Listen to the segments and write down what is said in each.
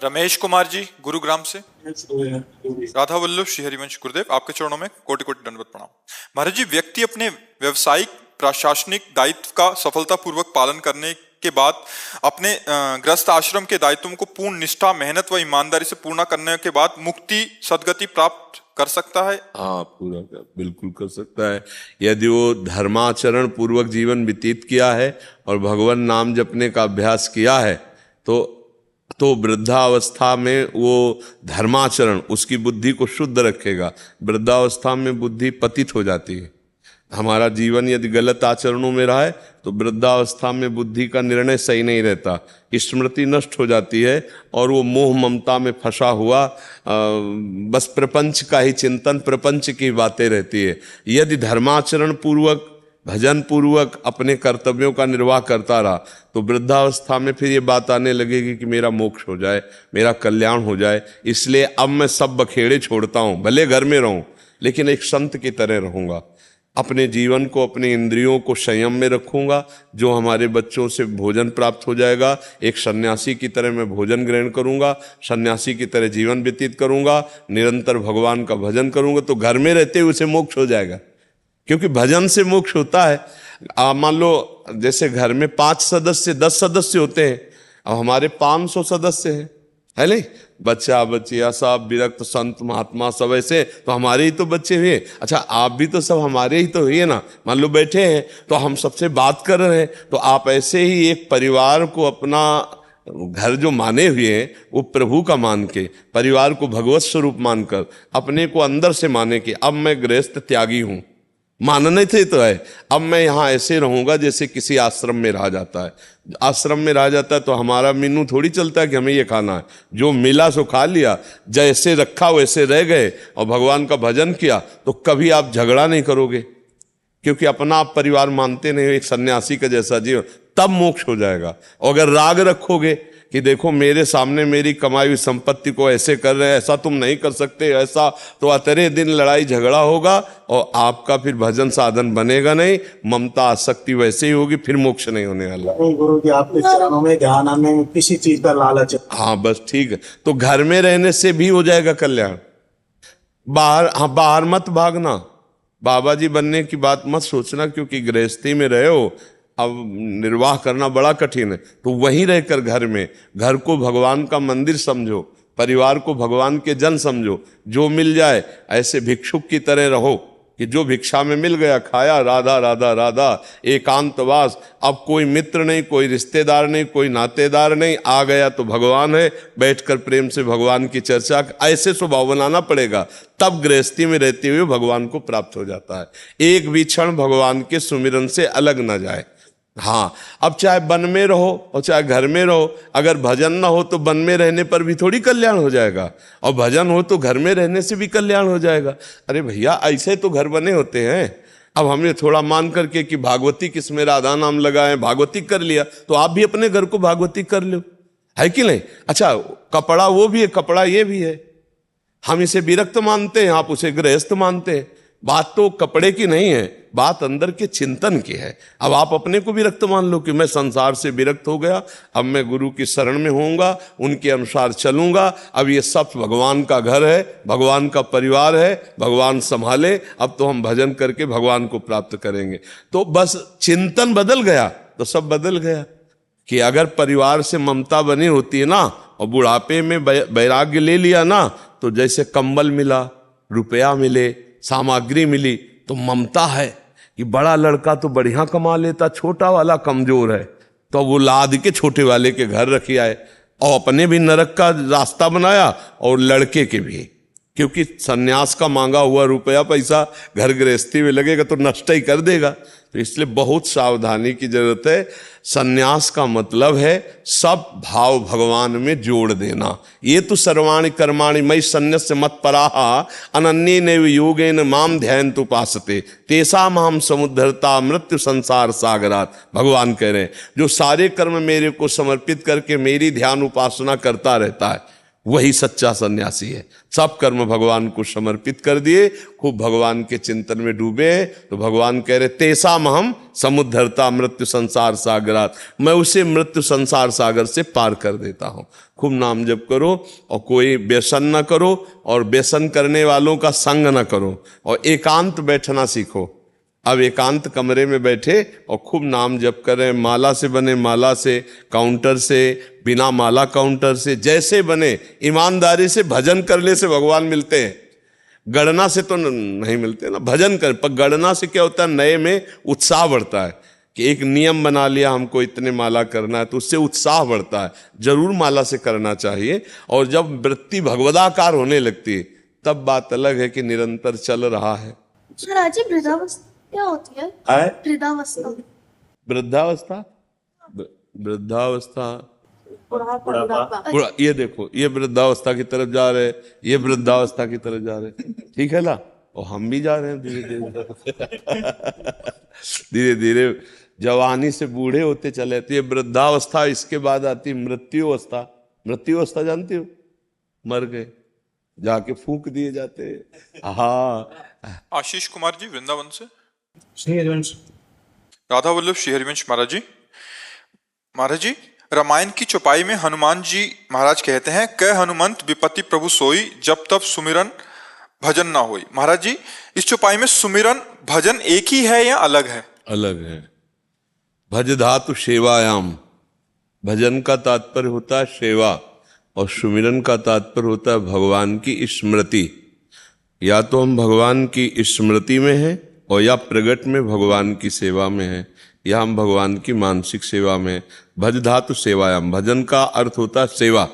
रमेश कुमार जी गुरुग्राम से। राधा वल्लभ श्री हरिवंश गुरुदेव, आपके चरणों में कोटि कोटि दंडवत प्रणाम। महाराज जी, व्यक्ति अपने व्यवसायिक प्रशासनिक दायित्व का सफलतापूर्वक पालन करने के बाद अपने गृहस्थ आश्रम के दायित्वों को पूर्ण निष्ठा, मेहनत व ईमानदारी से पूर्ण करने के बाद मुक्ति सदगति प्राप्त कर सकता है? हाँ, बिल्कुल कर सकता है। यदि वो धर्माचरण पूर्वक जीवन व्यतीत किया है और भगवान नाम जपने का अभ्यास किया है तो वृद्धावस्था में वो धर्माचरण उसकी बुद्धि को शुद्ध रखेगा। वृद्धावस्था में बुद्धि पतित हो जाती है। हमारा जीवन यदि गलत आचरणों में रहा है तो वृद्धावस्था में बुद्धि का निर्णय सही नहीं रहता, स्मृति नष्ट हो जाती है और वो मोह ममता में फंसा हुआ बस प्रपंच का ही चिंतन, प्रपंच की बातें रहती है। यदि धर्माचरण पूर्वक, भजन पूर्वक अपने कर्तव्यों का निर्वाह करता रहा तो वृद्धावस्था में फिर ये बात आने लगेगी कि मेरा मोक्ष हो जाए, मेरा कल्याण हो जाए। इसलिए अब मैं सब बखेड़े छोड़ता हूँ, भले घर में रहूं लेकिन एक संत की तरह रहूंगा। अपने जीवन को, अपने इंद्रियों को संयम में रखूंगा। जो हमारे बच्चों से भोजन प्राप्त हो जाएगा, एक सन्यासी की तरह मैं भोजन ग्रहण करूंगा, सन्यासी की तरह जीवन व्यतीत करूंगा, निरंतर भगवान का भजन करूंगा, तो घर में रहते हुए उसे मोक्ष हो जाएगा। क्योंकि भजन से मोक्ष होता है। मान लो जैसे घर में 5 सदस्य 10 सदस्य होते हैं, अब हमारे 500 सदस्य हैं, है नहीं? बच्चा बच्चिया सब विरक्त संत महात्मा सब ऐसे, तो हमारे ही तो बच्चे हुए। अच्छा, आप भी तो सब हमारे ही तो हुए ना। मान लो बैठे हैं तो हम सबसे बात कर रहे हैं, तो आप ऐसे ही एक परिवार को, अपना घर जो माने हुए हैं वो प्रभु का मान के, परिवार को भगवत स्वरूप मानकर, अपने को अंदर से माने कि अब मैं गृहस्थ त्यागी हूं, मानने थे तो है। अब मैं यहाँ ऐसे रहूंगा जैसे किसी आश्रम में रहा जाता है। आश्रम में रहा जाता है तो हमारा मेनू थोड़ी चलता है कि हमें ये खाना है, जो मिला सो खा लिया, जैसे रखा वैसे रह गए और भगवान का भजन किया, तो कभी आप झगड़ा नहीं करोगे, क्योंकि अपना आप परिवार मानते नहीं हो, एक सन्यासी का जैसा जीवन, तब मोक्ष हो जाएगा। और अगर राग रखोगे कि देखो मेरे सामने मेरी कमाई हुई संपत्ति को ऐसे कर रहे हैं, ऐसा तुम नहीं कर सकते, ऐसा, तो अतरे दिन लड़ाई झगड़ा होगा और आपका फिर भजन साधन बनेगा नहीं, ममता आसक्ति वैसे ही होगी, फिर मोक्ष नहीं होने वाला। गुरु जी, आपके चरणों में ध्यान आने में किसी चीज का लालच है? हाँ बस ठीक है। तो घर में रहने से भी हो जाएगा कल्याण। बाहर मत भागना, बाबा जी बनने की बात मत सोचना, क्योंकि गृहस्थी में रहे हो, अब निर्वाह करना बड़ा कठिन है। तो वहीं रहकर घर को भगवान का मंदिर समझो, परिवार को भगवान के जन समझो। जो मिल जाए ऐसे भिक्षुक की तरह रहो कि जो भिक्षा में मिल गया खाया, राधा राधा राधा, एकांतवास। अब कोई मित्र नहीं, कोई रिश्तेदार नहीं, कोई नातेदार नहीं, आ गया तो भगवान है, बैठकर प्रेम से भगवान की चर्चा, ऐसे स्वभाव बनाना पड़ेगा। तब गृहस्थी में रहते हुए भगवान को प्राप्त हो जाता है। एक भी क्षण भगवान के सुमिरन से अलग न जाए। हाँ, अब चाहे वन में रहो और चाहे घर में रहो, अगर भजन ना हो तो वन में रहने पर भी थोड़ी कल्याण हो जाएगा, और भजन हो तो घर में रहने से भी कल्याण हो जाएगा। अरे भैया, ऐसे तो घर बने होते हैं। अब हमने थोड़ा मान करके कि भागवती किसमें राधा नाम लगाए, भागवती कर लिया, तो आप भी अपने घर को भागवती कर लो, है कि नहीं? अच्छा, कपड़ा वो भी है, कपड़ा ये भी है। हम इसे विरक्त मानते हैं, आप उसे गृहस्थ मानते हैं। बात तो कपड़े की नहीं है, बात अंदर के चिंतन की है। अब आप अपने को विरक्त मान लो कि मैं संसार से विरक्त हो गया, अब मैं गुरु की शरण में होऊंगा, उनके अनुसार चलूंगा। अब ये सब भगवान का घर है, भगवान का परिवार है, भगवान संभाले, अब तो हम भजन करके भगवान को प्राप्त करेंगे। तो बस चिंतन बदल गया तो सब बदल गया। कि अगर परिवार से ममता बनी होती है ना, और बुढ़ापे में वैराग्य ले लिया ना, तो जैसे कंबल मिला, रुपया मिले, सामग्री मिली, तो ममता है कि बड़ा लड़का तो बढ़िया कमा लेता, छोटा वाला कमजोर है, तो वो लाद के छोटे वाले के घर रखी आए, और अपने भी नरक का रास्ता बनाया और लड़के के भी। क्योंकि सन्यास का मांगा हुआ रुपया पैसा घर गृहस्थी में लगेगा तो नष्ट ही कर देगा। तो इसलिए बहुत सावधानी की जरूरत है। सन्यास का मतलब है सब भाव भगवान में जोड़ देना। ये तो सर्वाणि कर्माणि मयि सन्न्यस्य मत्पराः अनन्येनैव योगेन माम ध्यायन्तु उपासते तेषाम् अहं समुद्धरता मृत्यु संसार सागरात्। भगवान कह रहे हैं, जो सारे कर्म मेरे को समर्पित करके मेरी ध्यान उपासना करता रहता है, वही सच्चा सन्यासी है। सब कर्म भगवान को समर्पित कर दिए, खूब भगवान के चिंतन में डूबे, तो भगवान कह रहे तेसाम हम समुद्धरता मृत्यु संसार सागरात, मैं उसे मृत्यु संसार सागर से पार कर देता हूं। खूब नाम जप करो और कोई व्यसन न करो, और व्यसन करने वालों का संग न करो, और एकांत बैठना सीखो। अब एकांत कमरे में बैठे और खूब नाम जप करें, माला से बने माला से, काउंटर से, बिना माला काउंटर से, जैसे बने ईमानदारी से भजन करने से भगवान मिलते हैं। गणना से तो नहीं मिलते ना, भजन कर। पर गणना से क्या होता है, नए में उत्साह बढ़ता है कि एक नियम बना लिया हमको इतने माला करना है, तो उससे उत्साह बढ़ता है। जरूर माला से करना चाहिए। और जब वृत्ति भगवदाकार होने लगती है तब बात अलग है कि निरंतर चल रहा है। राजी वृद्धावस्था क्या होती है? वृद्धावस्था वृद्धावस्था, वृद्धावस्था, ये देखो, ये वृद्धावस्था की तरफ जा रहे, ये वृद्धावस्था की तरफ जा रहे, ठीक है ना। और हम भी जा रहे हैं धीरे धीरे धीरे धीरे जवानी से बूढ़े होते चले। तो ये वृद्धावस्था, इसके बाद आती मृत्यु अवस्था। मृत्यु अवस्था जानती हो, मर गए, जाके फूंक दिए जाते। हाँ, आशीष कुमार जी वृंदावन से। श्री हरिवंश। राधा वल्लभ श्री हरिवंश महाराज जी। महाराज जी, रामायण की चौपाई में हनुमान जी महाराज कहते हैं, कै हनुमंत विपत्ति प्रभु सोई, जब तब सुमिरन भजन ना होई। महाराज जी, इस चौपाई में सुमिरन भजन एक ही है या अलग है? अलग है। भज धातु सेवायाम, भजन का तात्पर्य होता है सेवा, और सुमिरन का तात्पर्य होता है भगवान की स्मृति। या तो हम भगवान की स्मृति में हैं, और या प्रगट में भगवान की सेवा में हैं, या हम भगवान की मानसिक सेवा में। भज धातु सेवायाम, भजन का अर्थ होता है सेवा,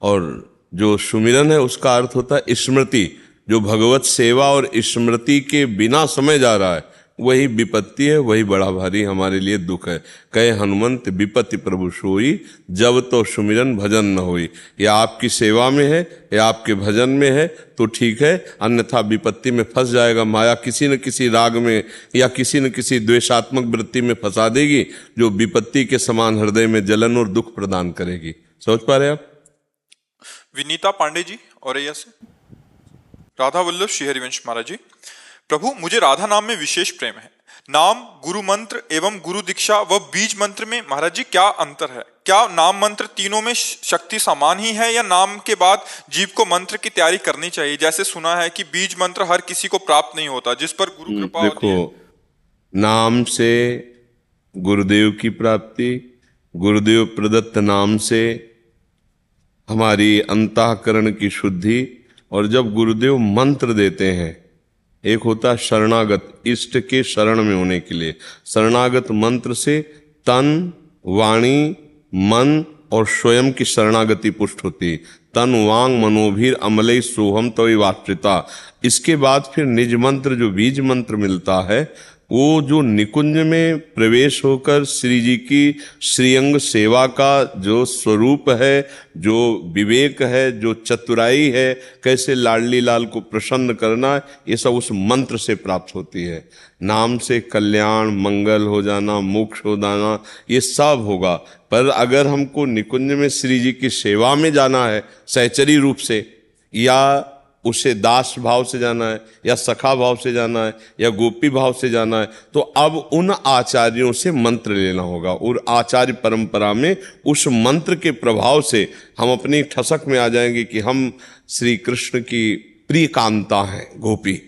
और जो सुमिरन है उसका अर्थ होता है स्मृति। जो भगवत सेवा और स्मृति के बिना समय जा रहा है वही विपत्ति है, वही बड़ा भारी हमारे लिए दुख है। कहे हनुमंत विपत्ति प्रभु सोई, जब तो सुमिरन भजन न होई। या आपकी सेवा में है या आपके भजन में है तो ठीक है, अन्यथा विपत्ति में फंस जाएगा। माया किसी न किसी राग में या किसी न किसी द्वेषात्मक वृत्ति में फंसा देगी, जो विपत्ति के समान हृदय में जलन और दुख प्रदान करेगी। सोच पा रहे आप? विनीता पांडे जी औरैया से। राधा वल्लभ श्री हरिवंश महाराज जी। प्रभु, मुझे राधा नाम में विशेष प्रेम है। नाम, गुरु मंत्र एवं गुरु दीक्षा व बीज मंत्र में महाराज जी क्या अंतर है? क्या नाम मंत्र तीनों में शक्ति समान ही है, या नाम के बाद जीव को मंत्र की तैयारी करनी चाहिए? जैसे सुना है कि बीज मंत्र हर किसी को प्राप्त नहीं होता, जिस पर गुरु कृपा होती है। देखो, नाम से गुरुदेव की प्राप्ति, गुरुदेव प्रदत्त नाम से हमारी अंतःकरण की शुद्धि। और जब गुरुदेव मंत्र देते हैं, एक होता है शरणागत, इष्ट के शरण में होने के लिए। शरणागत मंत्र से तन, वाणी, मन और स्वयं की शरणागति पुष्ट होती है। तन वांग मनोभीर अमलई सोहम तो वाश्रिता। इसके बाद फिर निज मंत्र, जो बीज मंत्र मिलता है, वो जो निकुंज में प्रवेश होकर श्री जी की श्रीअंग सेवा का जो स्वरूप है, जो विवेक है, जो चतुराई है, कैसे लाडली लाल को प्रसन्न करना है, ये सब उस मंत्र से प्राप्त होती है। नाम से कल्याण, मंगल हो जाना, मोक्ष हो जाना, ये सब होगा। पर अगर हमको निकुंज में श्री जी की सेवा में जाना है सहचरी रूप से, या उसे दास भाव से जाना है, या सखा भाव से जाना है, या गोपी भाव से जाना है, तो अब उन आचार्यों से मंत्र लेना होगा। और आचार्य परंपरा में उस मंत्र के प्रभाव से हम अपनी ठसक में आ जाएंगे कि हम श्री कृष्ण की प्रिय कांता हैं गोपी,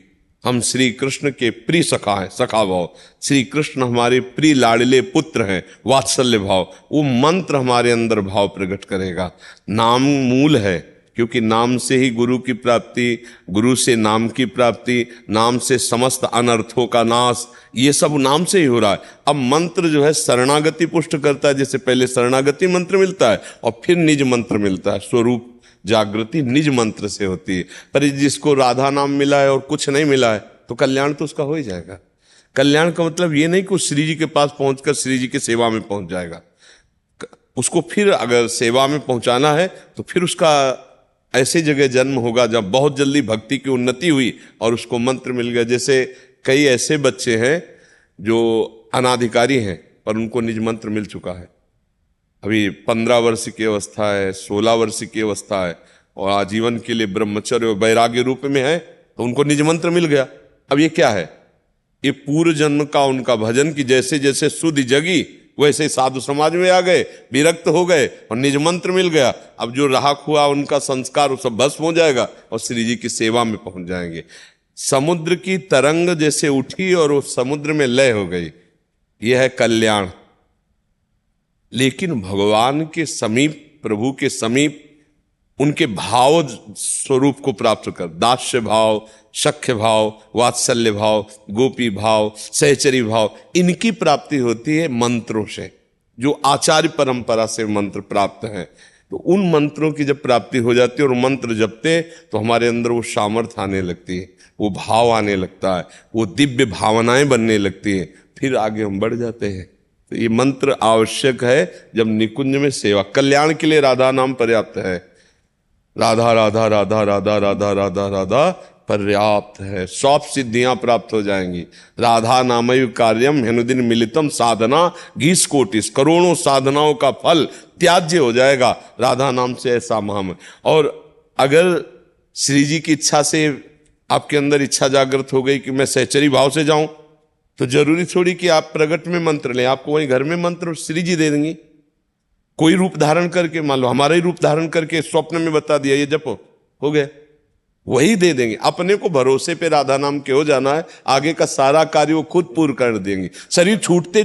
हम श्री कृष्ण के प्रिय सखा हैं, सखा भाव। श्री कृष्ण हमारे प्रिय लाडले पुत्र हैं, वात्सल्य भाव। वो मंत्र हमारे अंदर भाव प्रकट करेगा। नाम मूल है, क्योंकि नाम से ही गुरु की प्राप्ति, गुरु से नाम की प्राप्ति, नाम से समस्त अनर्थों का नाश, ये सब नाम से ही हो रहा है। अब मंत्र जो है शरणागति पुष्ट करता है। जैसे पहले शरणागति मंत्र मिलता है और फिर निज मंत्र मिलता है। स्वरूप जागृति निज मंत्र से होती है। पर जिसको राधा नाम मिला है और कुछ नहीं मिला है तो कल्याण तो उसका हो ही जाएगा। कल्याण का मतलब ये नहीं कि श्री जी के पास पहुंचकर श्री जी की सेवा में पहुंच जाएगा। उसको फिर अगर सेवा में पहुंचाना है तो फिर उसका ऐसे जगह जन्म होगा जब बहुत जल्दी भक्ति की उन्नति हुई और उसको मंत्र मिल गया। जैसे कई ऐसे बच्चे हैं जो अनाधिकारी हैं पर उनको निज मंत्र मिल चुका है। अभी 15 वर्ष की अवस्था है, 16 वर्ष की अवस्था है, और आजीवन के लिए ब्रह्मचर्य और वैराग्य रूप में है, तो उनको निज मंत्र मिल गया। अब ये क्या है? ये पूर्व जन्म का उनका भजन की जैसे जैसे सुधि जगी वैसे साधु समाज में आ गए, विरक्त हो गए और निज मंत्र मिल गया। अब जो रहा हुआ उनका संस्कार वो सब भस्म हो जाएगा और श्री जी की सेवा में पहुंच जाएंगे। समुद्र की तरंग जैसे उठी और वो समुद्र में लय हो गई, यह है कल्याण। लेकिन भगवान के समीप, प्रभु के समीप उनके भाव स्वरूप को प्राप्त कर, दास्य भाव, सख्य भाव, वात्सल्य भाव, गोपी भाव, सहचरी भाव, इनकी प्राप्ति होती है मंत्रों से, जो आचार्य परंपरा से मंत्र प्राप्त हैं। तो उन मंत्रों की जब प्राप्ति हो जाती है और मंत्र जपते तो हमारे अंदर वो सामर्थ्य आने लगती है, वो भाव आने लगता है, वो दिव्य भावनाएं बनने लगती हैं, फिर आगे हम बढ़ जाते हैं। तो ये मंत्र आवश्यक है जब निकुंज में सेवा, कल्याण के लिए राधा नाम पर्याप्त है। राधा राधा राधा राधा राधा राधा राधा पर्याप्त है, सब सिद्धियां प्राप्त हो जाएंगी। राधा नामयु कार्यम हेनुदिन मिलितम साधना गीस कोटिस, करोड़ों साधनाओं का फल त्याज्य हो जाएगा राधा नाम से, ऐसा महाम। और अगर श्री जी की इच्छा से आपके अंदर इच्छा जागृत हो गई कि मैं सहचरी भाव से जाऊं, तो जरूरी थोड़ी कि आप प्रगट में मंत्र लें, आपको वहीं घर में मंत्र श्री जी दे देंगी। कोई रूप धारण करके, मान लो हमारा ही रूप धारण करके स्वप्न में बता दिया ये जपो, हो गया, वही दे देंगे। अपने को भरोसे पे राधा नाम के हो जाना है, आगे का सारा कार्य वो खुद पूर्ण कर देंगी। शरीर छूटते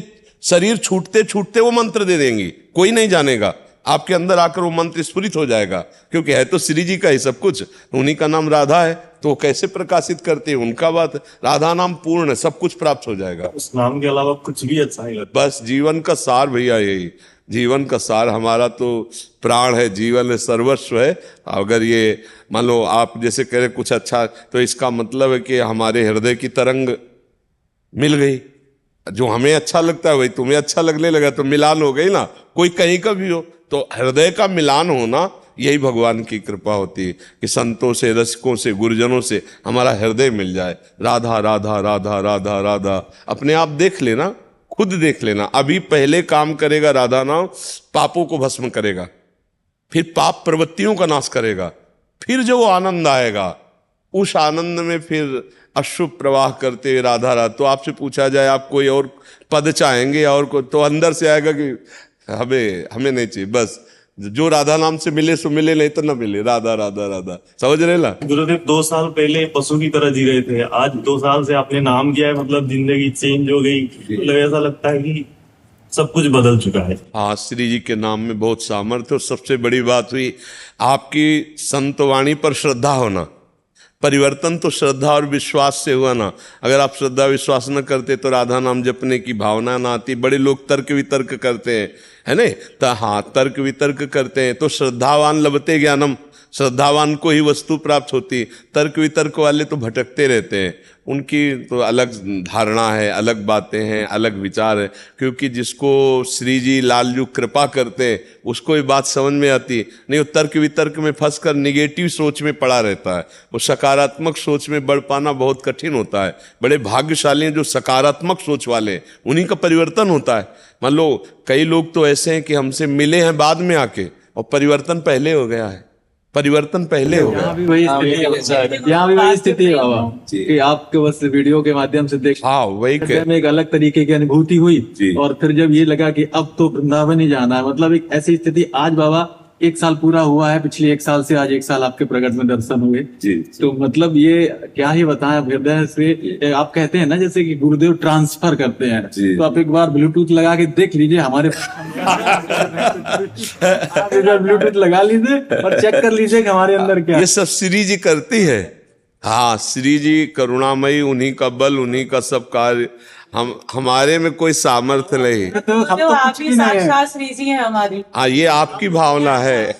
छूटते वो मंत्र दे देंगी, कोई नहीं जानेगा, आपके अंदर आकर वो मंत्र स्फुरित हो जाएगा, क्योंकि है तो श्री जी का ही सब कुछ, उन्हीं का नाम राधा है, तो कैसे प्रकाशित करते हैं उनका बात। राधा नाम पूर्ण है, सब कुछ प्राप्त हो जाएगा, उस नाम के अलावा कुछ भी अच्छा नहीं लगता। बस जीवन का सार भैया यही, जीवन का सार हमारा तो प्राण है, जीवन है, सर्वस्व है। अगर ये मान लो आप जैसे कह रहे कुछ अच्छा, तो इसका मतलब है कि हमारे हृदय की तरंग मिल गई, जो हमें अच्छा लगता है वही तुम्हें अच्छा लगने लगा, तो मिलान हो गई ना, कोई कहीं का भी हो। तो हृदय का मिलान होना यही भगवान की कृपा होती है कि संतों से, रसिकों से, गुरुजनों से हमारा हृदय मिल जाए। राधा राधा राधा राधा राधा, अपने आप देख लेना, खुद देख लेना। अभी पहले काम करेगा राधा नाम, पापों को भस्म करेगा, फिर पाप प्रवृत्तियों का नाश करेगा, फिर जो आनंद आएगा उस आनंद में फिर अशुभ प्रवाह करते राधा राधा। तो आपसे पूछा जाए आप कोई और पद चाहेंगे और को, तो अंदर से आएगा कि हमें नहीं चाहिए, बस जो राधा नाम से मिले सो मिले, नहीं तो ना मिले, राधा राधा राधा। समझ रहे ना? गुरुदेव 2 साल पहले पशु की तरह जी रहे थे, आज 2 साल से आपने नाम किया है, मतलब जिंदगी चेंज हो गई, मतलब ऐसा लगता है कि सब कुछ बदल चुका है। हाँ, श्री जी के नाम में बहुत सामर्थ्य। और सबसे बड़ी बात हुई आपकी संतवाणी पर श्रद्धा होना। परिवर्तन तो श्रद्धा और विश्वास से हुआ ना। अगर आप श्रद्धा विश्वास न करते तो राधा नाम जपने की भावना ना आती। बड़े लोग तर्क वितर्क करते हैं, है नहीं? तो हाँ, तर्क वितर्क करते हैं तो श्रद्धावान लभते ज्ञानम, श्रद्धावान को ही वस्तु प्राप्त होती। तर्क वितर्क वाले तो भटकते रहते हैं, उनकी तो अलग धारणा है, अलग बातें हैं, अलग विचार है। क्योंकि जिसको श्री जी लालजू कृपा करते हैं उसको ये बात समझ में आती नहीं। वो तर्क वितर्क में फंसकर निगेटिव सोच में पड़ा रहता है। वो सकारात्मक सोच में बढ़ पाना बहुत कठिन होता है। बड़े भाग्यशाली हैं जो सकारात्मक सोच वाले हैं, उन्हीं का परिवर्तन होता है। मान लो कई लोग तो ऐसे हैं कि हमसे मिले हैं बाद में आके और परिवर्तन पहले हो गया है, परिवर्तन पहले हो गया। यहाँ भी वही स्थिति है बाबा कि आपके बस वीडियो के माध्यम से देख, हाँ वही में एक अलग तरीके की अनुभूति हुई और फिर जब ये लगा कि अब तो वृंदावन ही जाना है, मतलब एक ऐसी स्थिति। आज बाबा 1 साल पूरा हुआ है, पिछले 1 साल से आज 1 साल आपके प्रकट में दर्शन हुए। तो मतलब ये क्या ही बताएं, हृदय से आप कहते हैं ना जैसे कि गुरुदेव ट्रांसफर करते हैं, तो आप एक बार ब्लूटूथ लगा के देख लीजिए हमारे आप एक बार ब्लूटूथ लगा लीजिए और चेक कर लीजिए कि हमारे अंदर क्या। ये सब श्री जी करती है। हाँ, श्री जी करुणामयी, उन्हीं का बल, उन्हीं का सब कार्य। हमारे में कोई सामर्थ्य नहीं। तो हम तो आप कुछ ही भी नहीं है। साक्षात श्री जी हैं हमारी। हाँ, ये आपकी भावना है।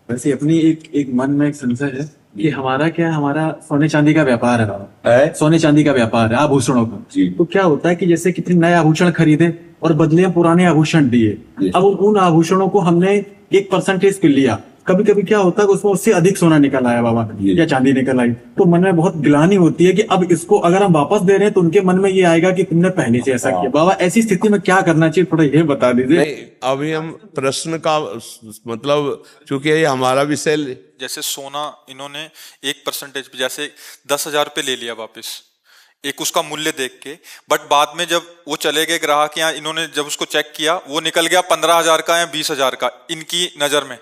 वैसे अपनी एक मन में एक संशय है कि हमारा क्या, हमारा सोने चांदी का व्यापार है बाबा, सोने चांदी का व्यापार है, आभूषणों का। तो क्या होता है कि जैसे कितने नए आभूषण खरीदे और बदले पुराने आभूषण दिए, अब उन आभूषणों को हमने 1% पे लिया कभी कभी क्या होता है कि उसमें उससे अधिक सोना निकल आया बाबा या चांदी निकल आई, तो मन में बहुत ग्लानि होती है कि अब इसको अगर हम वापस दे रहे हैं तो उनके मन में ये आएगा कि तुमने पहले से ऐसा किया। बाबा ऐसी स्थिति में क्या करना चाहिए, थोड़ा ये बता दीजिए। नहीं, अभी हम प्रश्न का मतलब, चूंकि ये हमारा विषय, जैसे सोना इन्होंने 1% पे जैसे 10,000 पे ले लिया वापस, एक उसका मूल्य देख के, बट बाद में जब वो चले गए ग्राहक यहाँ, इन्होंने जब उसको चेक किया वो निकल गया 15,000 का या 20,000 का इनकी नजर में।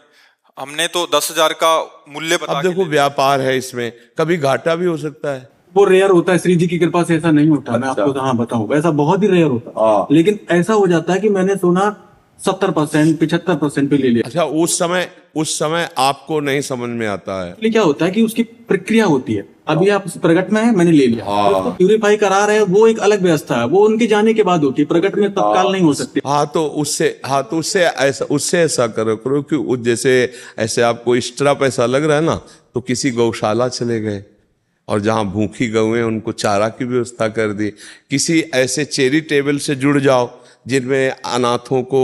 हमने तो 10,000 का मूल्य बता अब देखो व्यापार है, इसमें कभी घाटा भी हो सकता है। वो रेयर होता है, श्री जी की कृपा से ऐसा नहीं होता। मैं आपको हाँ बताऊं, ऐसा बहुत ही रेयर होता है। लेकिन ऐसा हो जाता है कि मैंने सोना 70% 75% पे ले लिया। अच्छा, उस समय आपको नहीं समझ में आता है। क्या होता है कि उसकी प्रक्रिया होती है, अभी आप प्रकट में है, मैंने ले लिया, उसको प्यूरिफाई करा रहे हैं, वो एक अलग व्यवस्था है, वो उनके जाने के बाद होती है, प्रकट में तत्काल नहीं हो सकती। तो उससे ऐसा करो कि जैसे ऐसे आपको एक्स्ट्रा पैसा लग रहा है ना, तो किसी गौशाला चले गए और जहां भूखी गौएं उनको चारा की व्यवस्था कर दी। किसी ऐसे चैरिटेबल से जुड़ जाओ जिनमें अनाथों को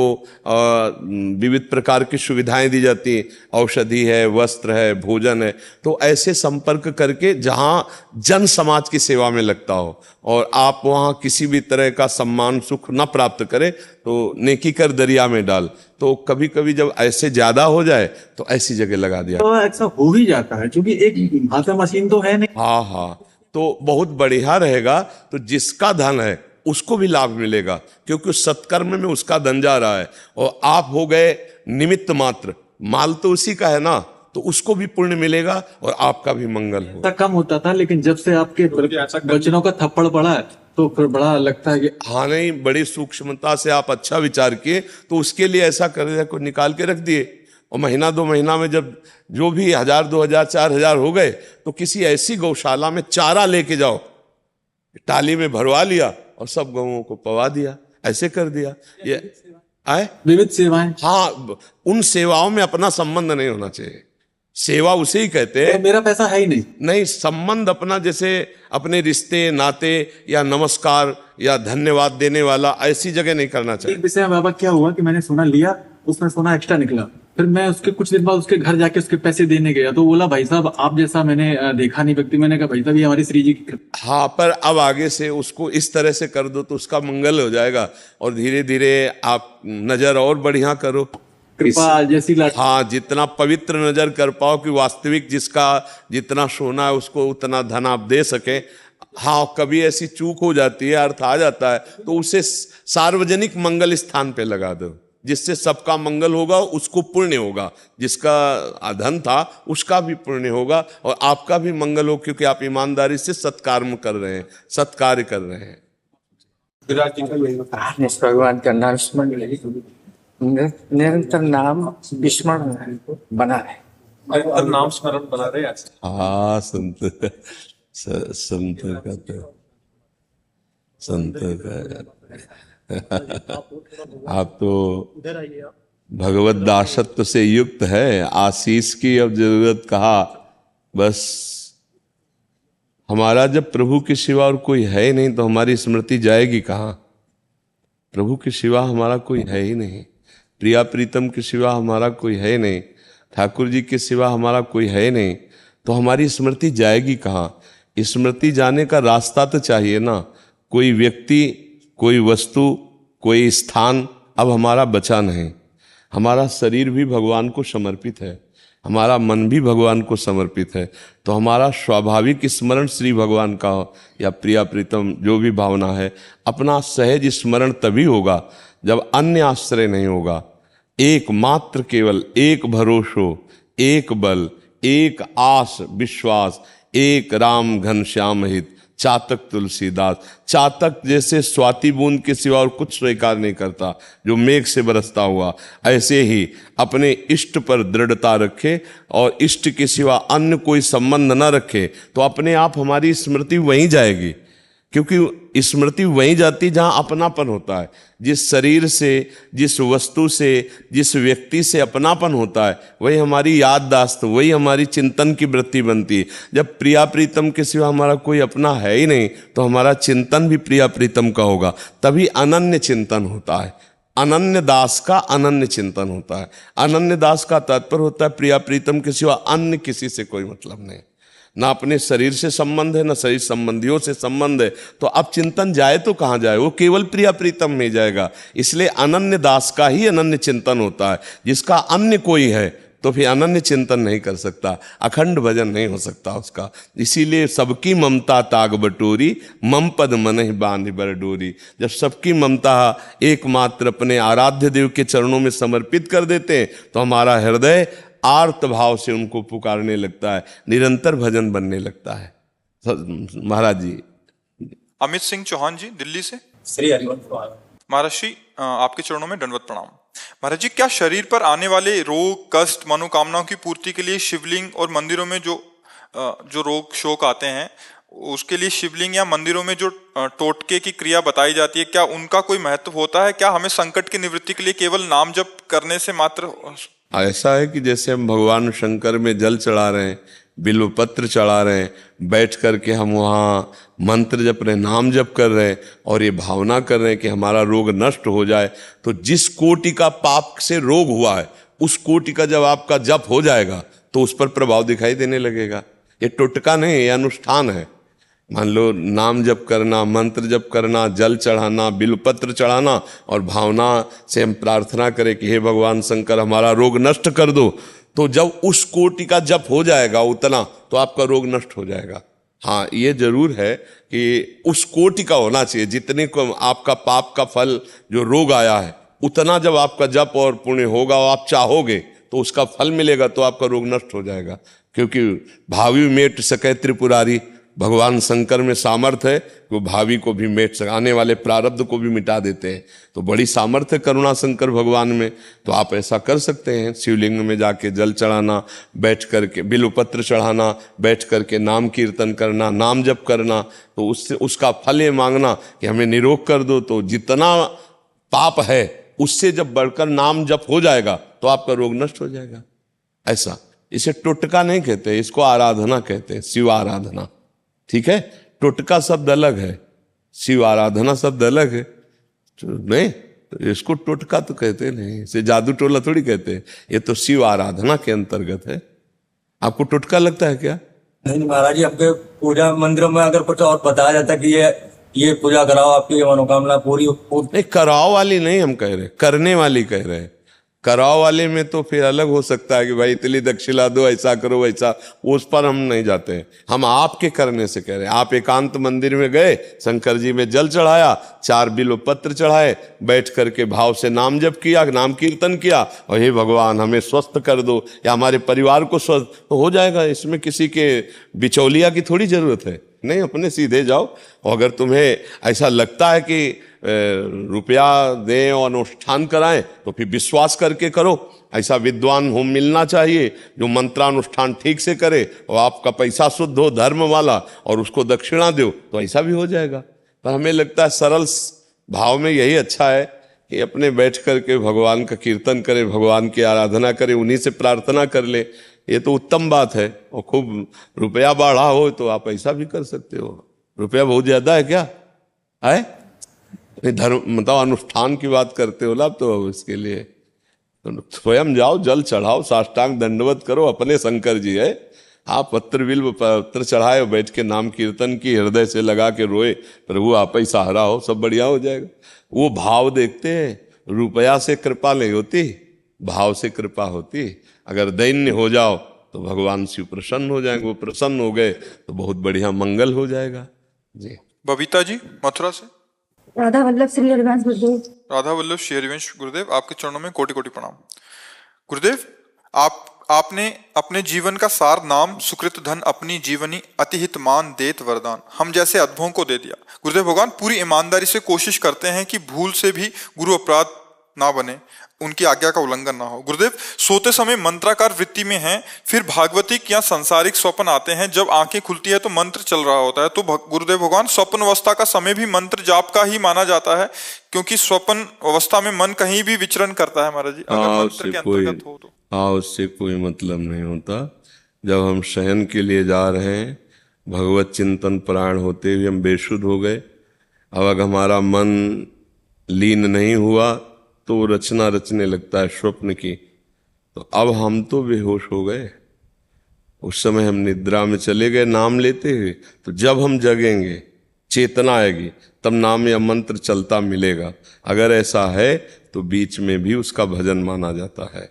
विविध प्रकार की सुविधाएं दी जाती हैं, औषधि है, वस्त्र है, भोजन है। तो ऐसे संपर्क करके जहां जन समाज की सेवा में लगता हो और आप वहां किसी भी तरह का सम्मान सुख न प्राप्त करें तो नेकी कर दरिया में डाल। तो कभी कभी जब ऐसे ज्यादा हो जाए तो ऐसी जगह लगा दिया। तो ऐसा हो ही जाता है क्योंकि एक हाथ में मशीन तो है नहीं। हाँ, तो बहुत बढ़िया रहेगा। तो जिसका धन है उसको भी लाभ मिलेगा, क्योंकि उस सत्कर्म में उसका धन जा रहा है और आप हो गए निमित्त मात्र, माल तो उसी का है ना, तो उसको भी पुण्य मिलेगा और आपका भी मंगल हो। कम होता था, लेकिन जब से आपके वचनों का थप्पड़ पड़ा है तो फिर बड़ा लगता है कि हाँ, नहीं, बड़ी सूक्ष्मता से आप अच्छा विचार किए। तो उसके लिए ऐसा कर्जा को निकाल के रख दिए और महीना 2 महीना में जब जो भी 1,000 2,000 4,000 हो गए तो किसी ऐसी गौशाला में चारा लेके जाओ, टाली में भरवा लिया और सब गौओं को पवा दिया। ऐसे कर दिया। ये आए विविध सेवाएं। हाँ, उन सेवाओं में अपना संबंध नहीं होना चाहिए। सेवा उसे ही कहते हैं। मेरा पैसा है ही नहीं, संबंध अपना, जैसे अपने रिश्ते नाते या नमस्कार या धन्यवाद देने वाला, ऐसी जगह नहीं करना चाहिए। एक विषय में बाबा क्या हुआ कि मैंने सोना लिया, उसमें सोना एक्स्ट्रा निकला, फिर मैं उसके कुछ दिन बाद उसके घर जाके उसके पैसे देने गया तो बोला भाई साहब आप जैसा मैंने देखा नहीं व्यक्ति। मैंने कहा भाई साहब ये हमारी श्री जी की। हाँ, पर अब आगे से उसको इस तरह से कर दो तो उसका मंगल हो जाएगा और धीरे धीरे आप नजर और बढ़िया करो। कृपा जैसी हाँ, जितना पवित्र नजर कर पाओ कि वास्तविक जिसका जितना सोना है उसको उतना धन आप दे सके। हाँ, कभी ऐसी चूक हो जाती है, अर्थ आ जाता है, तो उसे सार्वजनिक मंगल स्थान पे लगा दो, जिससे सबका मंगल होगा, उसको पुण्य होगा, जिसका धन था उसका भी पुण्य होगा और आपका भी मंगल हो, क्योंकि आप ईमानदारी से सत्कर्म कर रहे हैं, सत्कार्य कर रहे हैं। भगवान का नाम स्मरण, निरंतर नाम विस्मरण बना है, नाम स्मरण बना रहे हैं। हाँ, संत का आप तो भगवत दासत्व से युक्त है। आशीष की अब जरूरत कहा, बस हमारा जब प्रभु के सिवा और कोई है ही नहीं तो हमारी स्मृति जाएगी कहाँ। प्रभु के सिवा हमारा कोई है ही नहीं, प्रिया प्रीतम के सिवा हमारा कोई है नहीं, ठाकुर जी के सिवा हमारा कोई है नहीं, तो हमारी स्मृति जाएगी कहाँ। स्मृति जाने का रास्ता तो चाहिए ना। कोई व्यक्ति, कोई वस्तु, कोई स्थान अब हमारा बचा नहीं। हमारा शरीर भी भगवान को समर्पित है, हमारा मन भी भगवान को समर्पित है, तो हमारा स्वाभाविक स्मरण श्री भगवान का हो या प्रिया प्रीतम जो भी भावना है, अपना सहज स्मरण तभी होगा जब अन्य आश्रय नहीं होगा। एक मात्र केवल एक भरोसो, एक बल, एक आस विश्वास, एक राम घनश्याम हित, चातक तुलसीदास। चातक जैसे स्वाति बूंद के सिवा और कुछ स्वीकार नहीं करता, जो मेघ से बरसता हुआ, ऐसे ही अपने इष्ट पर दृढ़ता रखे और इष्ट के सिवा अन्य कोई संबंध न रखे, तो अपने आप हमारी स्मृति वहीं जाएगी। क्योंकि स्मृति वहीं जाती जहां अपनापन होता है। जिस शरीर से, जिस वस्तु से, जिस व्यक्ति से अपनापन होता है, वही हमारी याददाश्त, वही हमारी चिंतन की वृत्ति बनती है। जब प्रिया प्रीतम के सिवा हमारा कोई अपना है ही नहीं, तो हमारा चिंतन भी प्रिया प्रीतम का होगा, तभी अनन्य चिंतन होता है। अनन्य दास का अनन्य चिंतन होता है। अनन्य दास का तात्पर्य होता है प्रिया प्रीतम के सिवा अन्य किसी से कोई मतलब नहीं, ना अपने शरीर से संबंध है, ना शरीर संबंधियों से संबंध है। तो अब चिंतन जाए तो कहाँ जाए, वो केवल प्रिया प्रीतम में जाएगा। इसलिए अनन्य दास का ही अनन्य चिंतन होता है। जिसका अन्य कोई है तो फिर अनन्य चिंतन नहीं कर सकता, अखंड भजन नहीं हो सकता उसका। इसीलिए सबकी ममता ताग बटोरी, मम पद मन ही बांध बर डोरी। जब सबकी ममता एकमात्र अपने आराध्य देव के चरणों में समर्पित कर देते हैं तो हमारा हृदय आर्त भाव से उनको पुकारने लगता है, निरंतर भजन बनने लगता है। महाराज जी। अमित सिंह चौहान जी दिल्ली से। श्री हरिवंश महाराज जी आपके चरणों में दंडवत प्रणाम। महाराज जी, क्या शरीर पर आने वाले रोग, कष्ट, मनोकामनाओं की पूर्ति के लिए शिवलिंग और मंदिरों में जो रोग शोक आते हैं उसके लिए शिवलिंग या मंदिरों में जो टोटके की क्रिया बताई जाती है, क्या उनका कोई महत्व होता है? क्या हमें संकट की निवृत्ति के लिए केवल नाम जप करने से मात्र? ऐसा है कि जैसे हम भगवान शंकर में जल चढ़ा रहे हैं, बिल्व पत्र चढ़ा रहे हैं, बैठ करके हम वहाँ मंत्र जप रहे हैं, नाम जप कर रहे हैं और ये भावना कर रहे हैं कि हमारा रोग नष्ट हो जाए, तो जिस कोटि का पाप से रोग हुआ है उस कोटि का जब आपका जप हो जाएगा तो उस पर प्रभाव दिखाई देने लगेगा। ये टोटका नहीं, ये अनुष्ठान है। मान लो नाम जप करना, मंत्र जप करना, जल चढ़ाना, बिल्वपत्र चढ़ाना और भावना से हम प्रार्थना करें कि हे भगवान शंकर हमारा रोग नष्ट कर दो, तो जब उस कोटि का जप हो जाएगा उतना तो आपका रोग नष्ट हो जाएगा। हाँ, ये जरूर है कि उस कोटि का होना चाहिए, जितने को आपका पाप का फल जो रोग आया है उतना जब आपका जप और पुण्य होगा और आप चाहोगे तो उसका फल मिलेगा तो आपका रोग नष्ट हो जाएगा। क्योंकि भावी मेट सके त्रिपुरारी, भगवान शंकर में सामर्थ्य है कि वो भावी को भी मेट सके, आने वाले प्रारब्ध को भी मिटा देते हैं। तो बड़ी सामर्थ्य करुणा शंकर भगवान में। तो आप ऐसा कर सकते हैं, शिवलिंग में जाके जल चढ़ाना, बैठ करके बिल्वपत्र चढ़ाना, बैठ करके नाम कीर्तन करना, नाम जप करना, तो उससे उसका फल ये मांगना कि हमें निरोग कर दो। तो जितना पाप है उससे जब बढ़कर नाम जप हो जाएगा तो आपका रोग नष्ट हो जाएगा। ऐसा, इसे टोटका नहीं कहते, इसको आराधना कहते हैं, शिव आराधना। ठीक है, टोटका शब्द अलग है, शिव आराधना शब्द अलग है। नहीं, तो इसको टोटका तो कहते नहीं, इसे जादू टोला थोड़ी कहते हैं, ये तो शिव आराधना के अंतर्गत है। आपको टोटका लगता है क्या? नहीं महाराज जी, आपके पूजा मंदिरों में अगर कुछ और बताया जाता कि ये पूजा कराओ आपकी मनोकामना पूरी नहीं, कराओ वाली नहीं हम कह रहे, करने वाली कह रहे हैं। कराओ वाले में तो फिर अलग हो सकता है कि भाई इतनी दक्षिणा दो, ऐसा करो वैसा, उस पर हम नहीं जाते हैं। हम आपके करने से कह रहे हैं। आप एकांत मंदिर में गए, शंकर जी में जल चढ़ाया, 4 बिल्व पत्र चढ़ाए, बैठ करके भाव से नाम जप किया, नाम कीर्तन किया और हे भगवान हमें स्वस्थ कर दो या हमारे परिवार को स्वस्थ, तो हो जाएगा। इसमें किसी के बिचौलिया की थोड़ी जरूरत है। नहीं, अपने सीधे जाओ। और अगर तुम्हें ऐसा लगता है कि रुपया दें और अनुष्ठान कराएं तो फिर विश्वास करके करो। ऐसा विद्वान हो मिलना चाहिए जो मंत्रानुष्ठान ठीक से करे और आपका पैसा शुद्ध हो, धर्म वाला, और उसको दक्षिणा दो, तो ऐसा भी हो जाएगा। पर हमें लगता है सरल भाव में यही अच्छा है कि अपने बैठ करके भगवान का कीर्तन करे, भगवान की आराधना करे, उन्हीं से प्रार्थना कर ले। ये तो उत्तम बात है। और खूब रुपया बढ़ा हो तो आप ऐसा भी कर सकते हो। रुपया बहुत ज्यादा है क्या है? धर्म मतलब अनुष्ठान की बात करते हो ना, तो इसके लिए तो स्वयं जाओ, जल चढ़ाओ, साष्टांग दंडवत करो, अपने शंकर जी है। आप पत्र बिल्व पत्र चढ़ाए, बैठ के नाम कीर्तन की, हृदय से लगा के रोए, प्रभु आप ही सहारा हो, सब बढ़िया हो जाएगा। वो भाव देखते हैं, रुपया से कृपा नहीं होती, भाव से कृपा होती। अगर दैन्य हो जाओ तो भगवान शिव प्रसन्न हो जाएंगे, वो प्रसन्न हो गए तो बहुत बढ़िया मंगल हो जाएगा। जी। बबीता जी मथुरा से। राधा वल्लभ श्री हरिवंश गुरुदेव। राधा वल्लभ श्री हरिवंश गुरुदेव, आपके चरणों में कोटि कोटि प्रणाम। गुरुदेव, आपने अपने जीवन का सार नाम सुकृत धन अपनी जीवनी अति हित मान देत वरदान हम जैसे अद्भुतों को दे दिया। गुरुदेव भगवान पूरी ईमानदारी से कोशिश करते हैं कि भूल से भी गुरु अपराध ना बने, उनकी आज्ञा का उल्लंघन ना हो। गुरुदेव, सोते समय मंत्राकार वृत्ति में हैं, फिर भागवतिक या संसारिक स्वप्न आते हैं। जब आंखें खुलती है तो मंत्र चल रहा होता है। तो गुरुदेव भगवान, स्वप्न अवस्था का समय भी मंत्र जाप का ही माना जाता है, क्योंकि स्वप्न अवस्था में मन कहीं भी विचरण करता है। महाराज जी, अगर मंत्र के अंतर्गत हो तो? उससे कोई मतलब नहीं होता। जब हम शयन के लिए जा रहे हैं, भगवत चिंतन प्राण होते हुए हम बेशुद्ध हो गए, अब अगर हमारा मन लीन नहीं हुआ तो रचना रचने लगता है स्वप्न की। तो अब हम तो बेहोश हो गए, उस समय हम निद्रा में चले गए नाम लेते हुए। तो जब हम जगेंगे, चेतना आएगी, तब नाम या मंत्र चलता मिलेगा। अगर ऐसा है तो बीच में भी उसका भजन माना जाता है।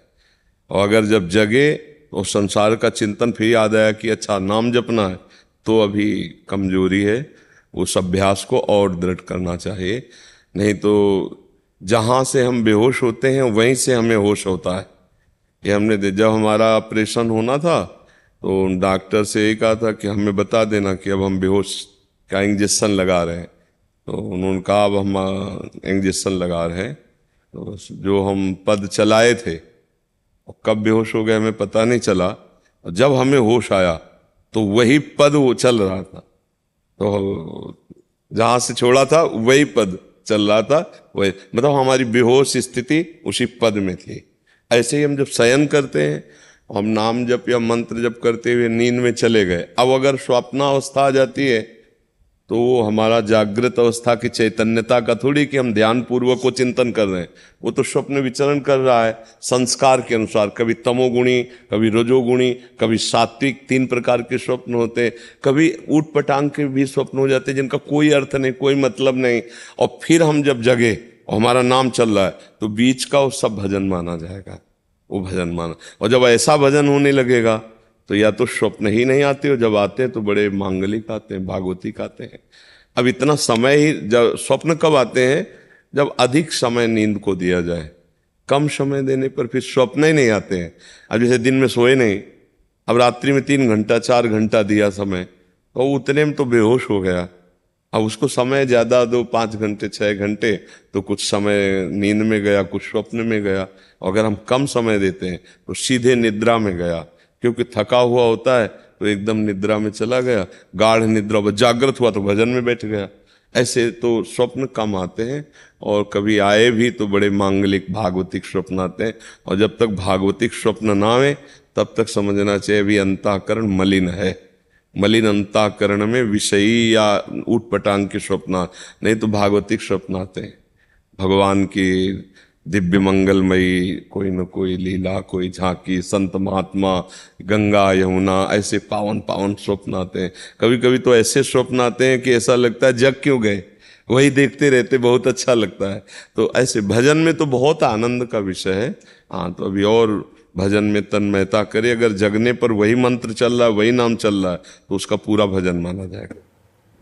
और अगर जब जगे तो संसार का चिंतन फिर याद आया कि अच्छा नाम जपना है, तो अभी कमजोरी है, उस अभ्यास को और दृढ़ करना चाहिए। नहीं तो जहाँ से हम बेहोश होते हैं वहीं से हमें होश होता है। ये हमने जब हमारा ऑपरेशन होना था तो डॉक्टर से यही कहा था कि हमें बता देना कि अब हम बेहोश का इंजेक्शन लगा रहे हैं। तो उन्होंने कहा अब हम इंजेक्शन लगा रहे हैं। तो जो हम पद चलाए थे कब बेहोश हो गए हमें पता नहीं चला, और जब हमें होश आया तो वही पद वो चल रहा था। तो जहां से छोड़ा था वही पद चल रहा था, वही मतलब हमारी बेहोश स्थिति उसी पद में थी। ऐसे ही हम जब शयन करते हैं, हम नाम जप या मंत्र जप करते हुए नींद में चले गए, अब अगर स्वप्नावस्था आ जाती है तो वो हमारा जागृत अवस्था की चैतन्यता का थोड़ी कि हम ध्यान पूर्वक को चिंतन कर रहे हैं, वो तो स्वप्न विचरण कर रहा है संस्कार के अनुसार। कभी तमोगुणी, कभी रजोगुणी, कभी सात्विक, 3 प्रकार के स्वप्न होते हैं। कभी ऊट पटांग के भी स्वप्न हो जाते हैं जिनका कोई अर्थ नहीं, कोई मतलब नहीं। और फिर हम जब जगे और हमारा नाम चल रहा है तो बीच का वो सब भजन माना जाएगा, वो भजन माना। और जब ऐसा भजन होने लगेगा तो या तो स्वप्न ही नहीं आते, हो जब आते हैं तो बड़े मांगलिक आते हैं, भागवतिक आते हैं। अब इतना समय ही, जब स्वप्न कब आते हैं जब अधिक समय नींद को दिया जाए, कम समय देने पर फिर स्वप्न ही नहीं आते हैं। अब जैसे दिन में सोए नहीं, अब रात्रि में 3 घंटा 4 घंटा दिया समय, तो उतने में तो बेहोश हो गया। अब उसको समय ज्यादा दो, 5 घंटे 6 घंटे, तो कुछ समय नींद में गया, कुछ स्वप्न में गया। अगर हम कम समय देते हैं तो सीधे निद्रा में गया, क्योंकि थका हुआ होता है तो एकदम निद्रा में चला गया, गाढ़ निद्रा। जागृत हुआ तो भजन में बैठ गया। ऐसे तो स्वप्न कम आते हैं, और कभी आए भी तो बड़े मांगलिक भागवतिक स्वप्न आते हैं। और जब तक भागवतिक स्वप्न ना आए तब तक समझना चाहिए अभी अंतःकरण मलिन है। मलिन अंतःकरण में विषयी या ऊट पटांग के स्वप्न, नहीं तो भागवतिक स्वप्न आते हैं। भगवान की दिव्य मंगलमयी कोई न कोई लीला, कोई झांकी, संत महात्मा, गंगा यमुना, ऐसे पावन पावन स्वप्न आते हैं। कभी कभी तो ऐसे स्वप्न आते हैं कि ऐसा लगता है जग क्यों गए, वही देखते रहते, बहुत अच्छा लगता है। तो ऐसे भजन में तो बहुत आनंद का विषय है। हाँ, तो अभी और भजन में तन्मयता करे। अगर जगने पर वही मंत्र चल रहा है, वही नाम चल रहा है, तो उसका पूरा भजन माना जाएगा।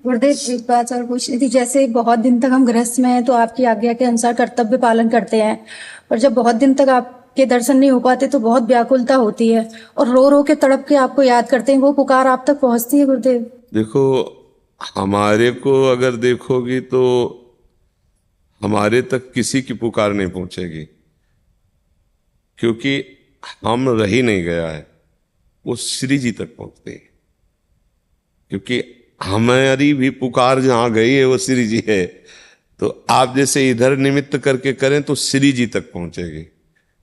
गुरुदेव, एक बात और पूछनी थी। जैसे बहुत दिन तक हम गृहस्थ में हैं तो आपकी आज्ञा के अनुसार कर्तव्य पालन करते हैं, और जब बहुत दिन तक आपके दर्शन नहीं हो पाते तो बहुत व्याकुलता होती है, और रो रो के तड़प के आपको याद करते हैं। वो पुकार आप तक पहुंचती है गुरुदेव? देखो, हमारे को अगर देखोगी तो हमारे तक किसी की पुकार नहीं पहुंचेगी, क्योंकि हम रही नहीं गया है, वो श्री जी तक पहुंचते हैं। क्योंकि हमारी भी पुकार जहां गई है वो श्री जी है। तो आप जैसे इधर निमित्त करके करें तो श्री जी तक पहुंचेगी,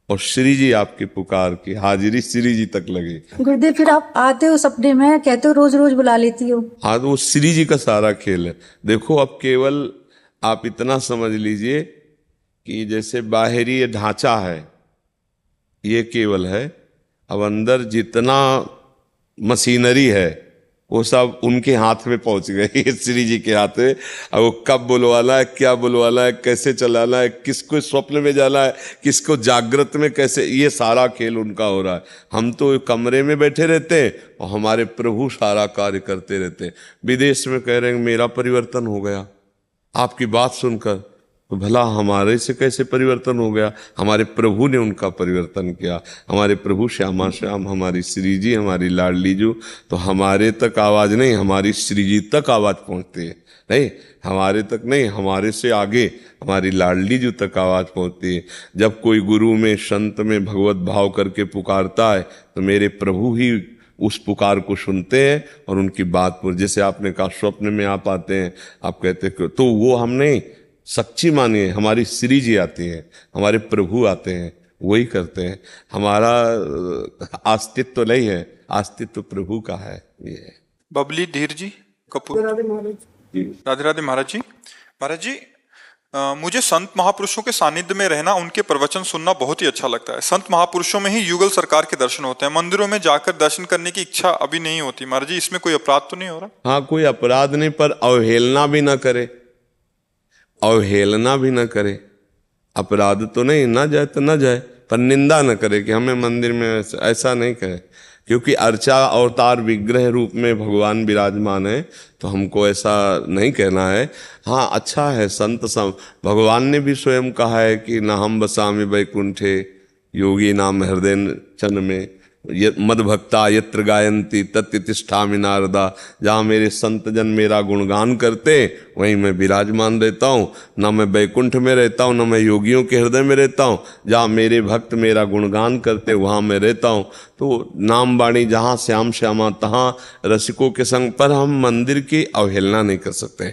और श्री जी आपकी पुकार की हाजिरी श्री जी तक लगे। गुरुदेव, फिर आप आते हो सपने में, कहते हो रोज रोज बुला लेती हो। हाँ, तो वो श्री जी का सारा खेल है। देखो, अब केवल आप इतना समझ लीजिए कि जैसे बाहरी ये ढांचा है, ये केवल है। अब अंदर जितना मशीनरी है वो सब उनके हाथ में पहुंच गई, श्री जी के हाथ में। अब वो कब बुलवाना है, क्या बुलवाना है, कैसे चलाना है, किसको स्वप्न में जाना है, किसको जागृत में कैसे, ये सारा खेल उनका हो रहा है। हम तो कमरे में बैठे रहते हैं और हमारे प्रभु सारा कार्य करते रहते हैं। विदेश में कह रहे हैं मेरा परिवर्तन हो गया आपकी बात सुनकर, तो भला हमारे से कैसे परिवर्तन हो गया? हमारे प्रभु ने उनका परिवर्तन किया। हमारे प्रभु श्यामा श्याम, हमारी श्री जी, हमारी लाडली जो, तो हमारे तक आवाज नहीं, हमारी श्री जी तक आवाज पहुंचती है। नहीं, हमारे तक नहीं, हमारे से आगे हमारी लाडली जो तक आवाज पहुंचती है। जब कोई गुरु में, संत में भगवत भाव करके पुकारता है तो मेरे प्रभु ही उस पुकार को सुनते हैं और उनकी बात पर, जैसे आपने कहा स्वप्न में आप आते हैं, आप कहते हैं, तो वो हम नहीं, सच्ची मानिए हमारी श्री जी आती है, हमारे प्रभु आते हैं, वही करते हैं। हमारा अस्तित्व तो नहीं है, अस्तित्व प्रभु का है। ये बबली धीर जी कपूर। राधे राधे महाराज जी। महाराज जी, मुझे संत महापुरुषों के सानिध्य में रहना, उनके प्रवचन सुनना बहुत ही अच्छा लगता है। संत महापुरुषों में ही युगल सरकार के दर्शन होते हैं। मंदिरों में जाकर दर्शन करने की इच्छा अभी नहीं होती। महाराज जी, इसमें कोई अपराध तो नहीं हो रहा? हाँ, कोई अपराध नहीं, पर अवहेलना भी ना करे, अवहेलना भी ना करे। अपराध तो नहीं, ना जाए तो ना जाए, पर निंदा न करे कि हमें मंदिर में ऐसा नहीं कहे, क्योंकि अर्चा अवतार विग्रह रूप में भगवान विराजमान है, तो हमको ऐसा नहीं कहना है। हाँ, अच्छा है, संत भगवान ने भी स्वयं कहा है कि न हम बसामि वैकुंठे योगी नाम हृदय चन में मद भक्ता यत्र गायंती तत् तिष्ठामि नारदा। जहाँ मेरे संत जन मेरा गुणगान करते वहीं मैं विराजमान रहता हूँ। न मैं बैकुंठ में रहता हूँ, न मैं योगियों के हृदय में रहता हूँ। जहाँ मेरे भक्त मेरा गुणगान करते वहाँ मैं रहता हूँ। तो नाम बाणी जहाँ श्याम श्यामा तहाँ रसिकों के संग। पर हम मंदिर की अवहेलना नहीं कर सकते,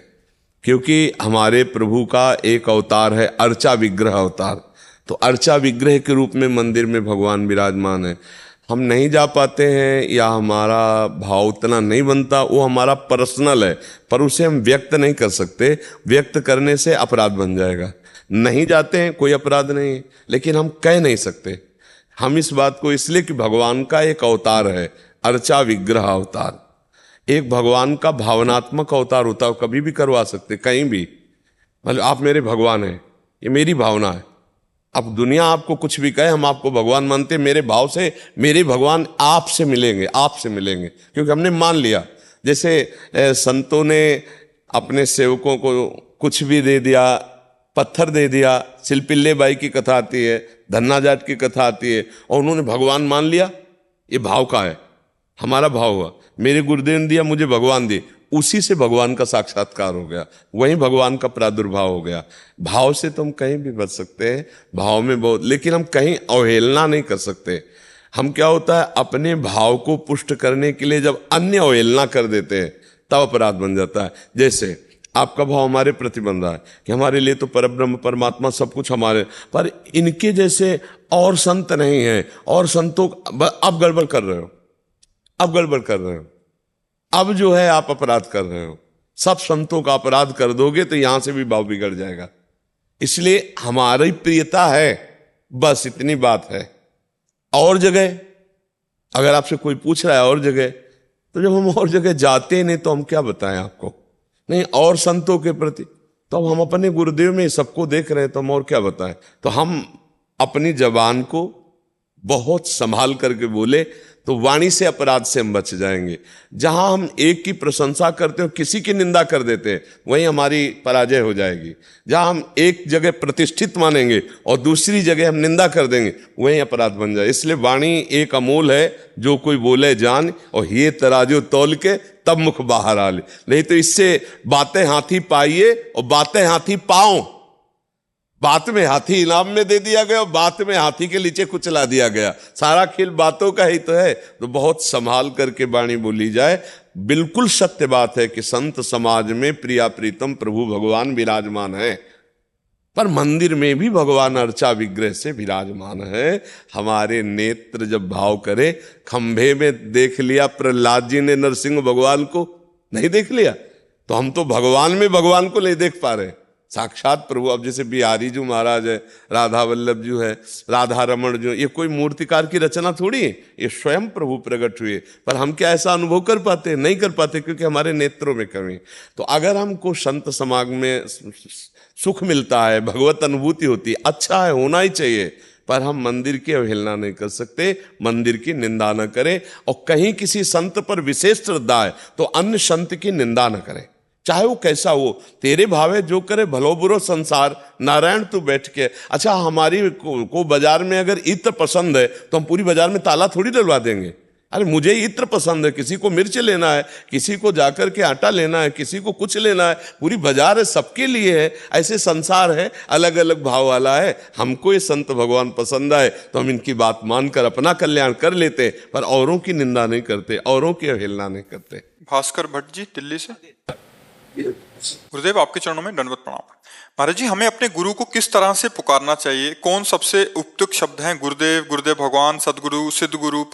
क्योंकि हमारे प्रभु का एक अवतार है अर्चा विग्रह अवतार। तो अर्चा विग्रह के रूप में मंदिर में भगवान विराजमान है। हम नहीं जा पाते हैं या हमारा भाव उतना नहीं बनता, वो हमारा पर्सनल है, पर उसे हम व्यक्त नहीं कर सकते। व्यक्त करने से अपराध बन जाएगा। नहीं जाते हैं, कोई अपराध नहीं है, लेकिन हम कह नहीं सकते। हम इस बात को इसलिए कि भगवान का एक अवतार है अर्चा विग्रह अवतार। एक भगवान का भावनात्मक अवतार होता है, कभी भी करवा सकते, कहीं भी। मतलब आप मेरे भगवान हैं, ये मेरी भावना है। अब दुनिया आपको कुछ भी कहे, हम आपको भगवान मानते, मेरे भाव से मेरे भगवान आपसे मिलेंगे, आपसे मिलेंगे, क्योंकि हमने मान लिया। जैसे संतों ने अपने सेवकों को कुछ भी दे दिया, पत्थर दे दिया। सिलपिल्ले बाई की कथा आती है, धन्ना जाट की कथा आती है, और उन्होंने भगवान मान लिया। ये भाव का है, हमारा भाव हुआ। मेरे गुरुदेव ने दिया, मुझे भगवान दिए, उसी से भगवान का साक्षात्कार हो गया, वहीं भगवान का प्रादुर्भाव हो गया। भाव से तो हम कहीं भी बच सकते हैं, भाव में बहुत, लेकिन हम कहीं अवहेलना नहीं कर सकते। हम क्या होता है, अपने भाव को पुष्ट करने के लिए जब अन्य अवहेलना कर देते हैं तब अपराध बन जाता है। जैसे आपका भाव हमारे प्रति बन रहा है कि हमारे लिए तो परब्रह्म परमात्मा सब कुछ हमारे, पर इनके जैसे और संत नहीं है, और संतों अब गड़बड़ कर रहे हो, अब गड़बड़ कर रहे हो, अब जो है आप अपराध कर रहे हो। सब संतों का अपराध कर दोगे तो यहां से भी भाव बिगड़ जाएगा। इसलिए हमारी प्रियता है, बस इतनी बात है। और जगह अगर आपसे कोई पूछ रहा है और जगह, तो जब हम और जगह जाते ही नहीं तो हम क्या बताएं आपको। नहीं, और संतों के प्रति तो अब हम अपने गुरुदेव में सबको देख रहे हैं, तो हम और क्या बताएं। तो हम अपनी जबान को बहुत संभाल करके बोले तो वाणी से अपराध से हम बच जाएंगे। जहां हम एक की प्रशंसा करते हो, किसी की निंदा कर देते हैं, वहीं हमारी पराजय हो जाएगी। जहां हम एक जगह प्रतिष्ठित मानेंगे और दूसरी जगह हम निंदा कर देंगे, वहीं अपराध बन जाए। इसलिए वाणी एक अमोल है, जो कोई बोले जान, और ये तराजू तौल के तब मुख बाहर आ ले। नहीं तो इससे बातें हाथी पाइए और बातें हाथी पाओ। बात में हाथी इनाम में दे दिया गया और बात में हाथी के नीचे कुचला दिया गया। सारा खेल बातों का ही तो है। तो बहुत संभाल करके वाणी बोली जाए। बिल्कुल सत्य बात है कि संत समाज में प्रिया प्रीतम प्रभु भगवान विराजमान है, पर मंदिर में भी भगवान अर्चा विग्रह से विराजमान है। हमारे नेत्र जब भाव करे, खंभे में देख लिया प्रहलाद जी ने नरसिंह भगवान को, नहीं देख लिया, तो हम तो भगवान में भगवान को नहीं देख पा रहे, साक्षात प्रभु। अब जैसे बिहारी जी महाराज है, राधा वल्लभ जी है, राधा रमण जो, ये कोई मूर्तिकार की रचना थोड़ी है, ये स्वयं प्रभु प्रकट हुए। पर हम क्या ऐसा अनुभव कर पाते? नहीं कर पाते, क्योंकि हमारे नेत्रों में कमी। तो अगर हमको संत समाज में सुख मिलता है, भगवत अनुभूति होती है, अच्छा है, होना ही चाहिए, पर हम मंदिर की अवहेलना नहीं कर सकते, मंदिर की निंदा न करें। और कहीं किसी संत पर विशेष श्रद्धा है तो अन्य संत की निंदा न करें, चाहे वो कैसा हो। तेरे भावे जो करे भलो बुरो संसार, नारायण तू बैठ के। अच्छा, हमारी को बाजार में अगर इत्र पसंद है तो हम पूरी बाजार में ताला थोड़ी डलवा देंगे। अरे मुझे इत्र पसंद है, किसी को मिर्च लेना है, किसी को जाकर के आटा लेना है, किसी को कुछ लेना है, पूरी बाजार है, सबके लिए है। ऐसे संसार है, अलग अलग भाव वाला है। हमको ये संत भगवान पसंद आए तो हम इनकी बात मानकर अपना कल्याण कर लेते, पर औरों की निंदा नहीं करते, औरों की अवहेलना नहीं करते। भास्कर भट्ट जी दिल्ली से। गुरुदेव, आपके चरणों में दंडवत प्रणाम। महाराज जी, हमें अपने गुरु को किस तरह से पुकारना चाहिए? कौन सबसे उपयुक्त शब्द हैं? गुरुदेव, गुरुदेव भगवान, सदगुरु, सिद्ध गुरु,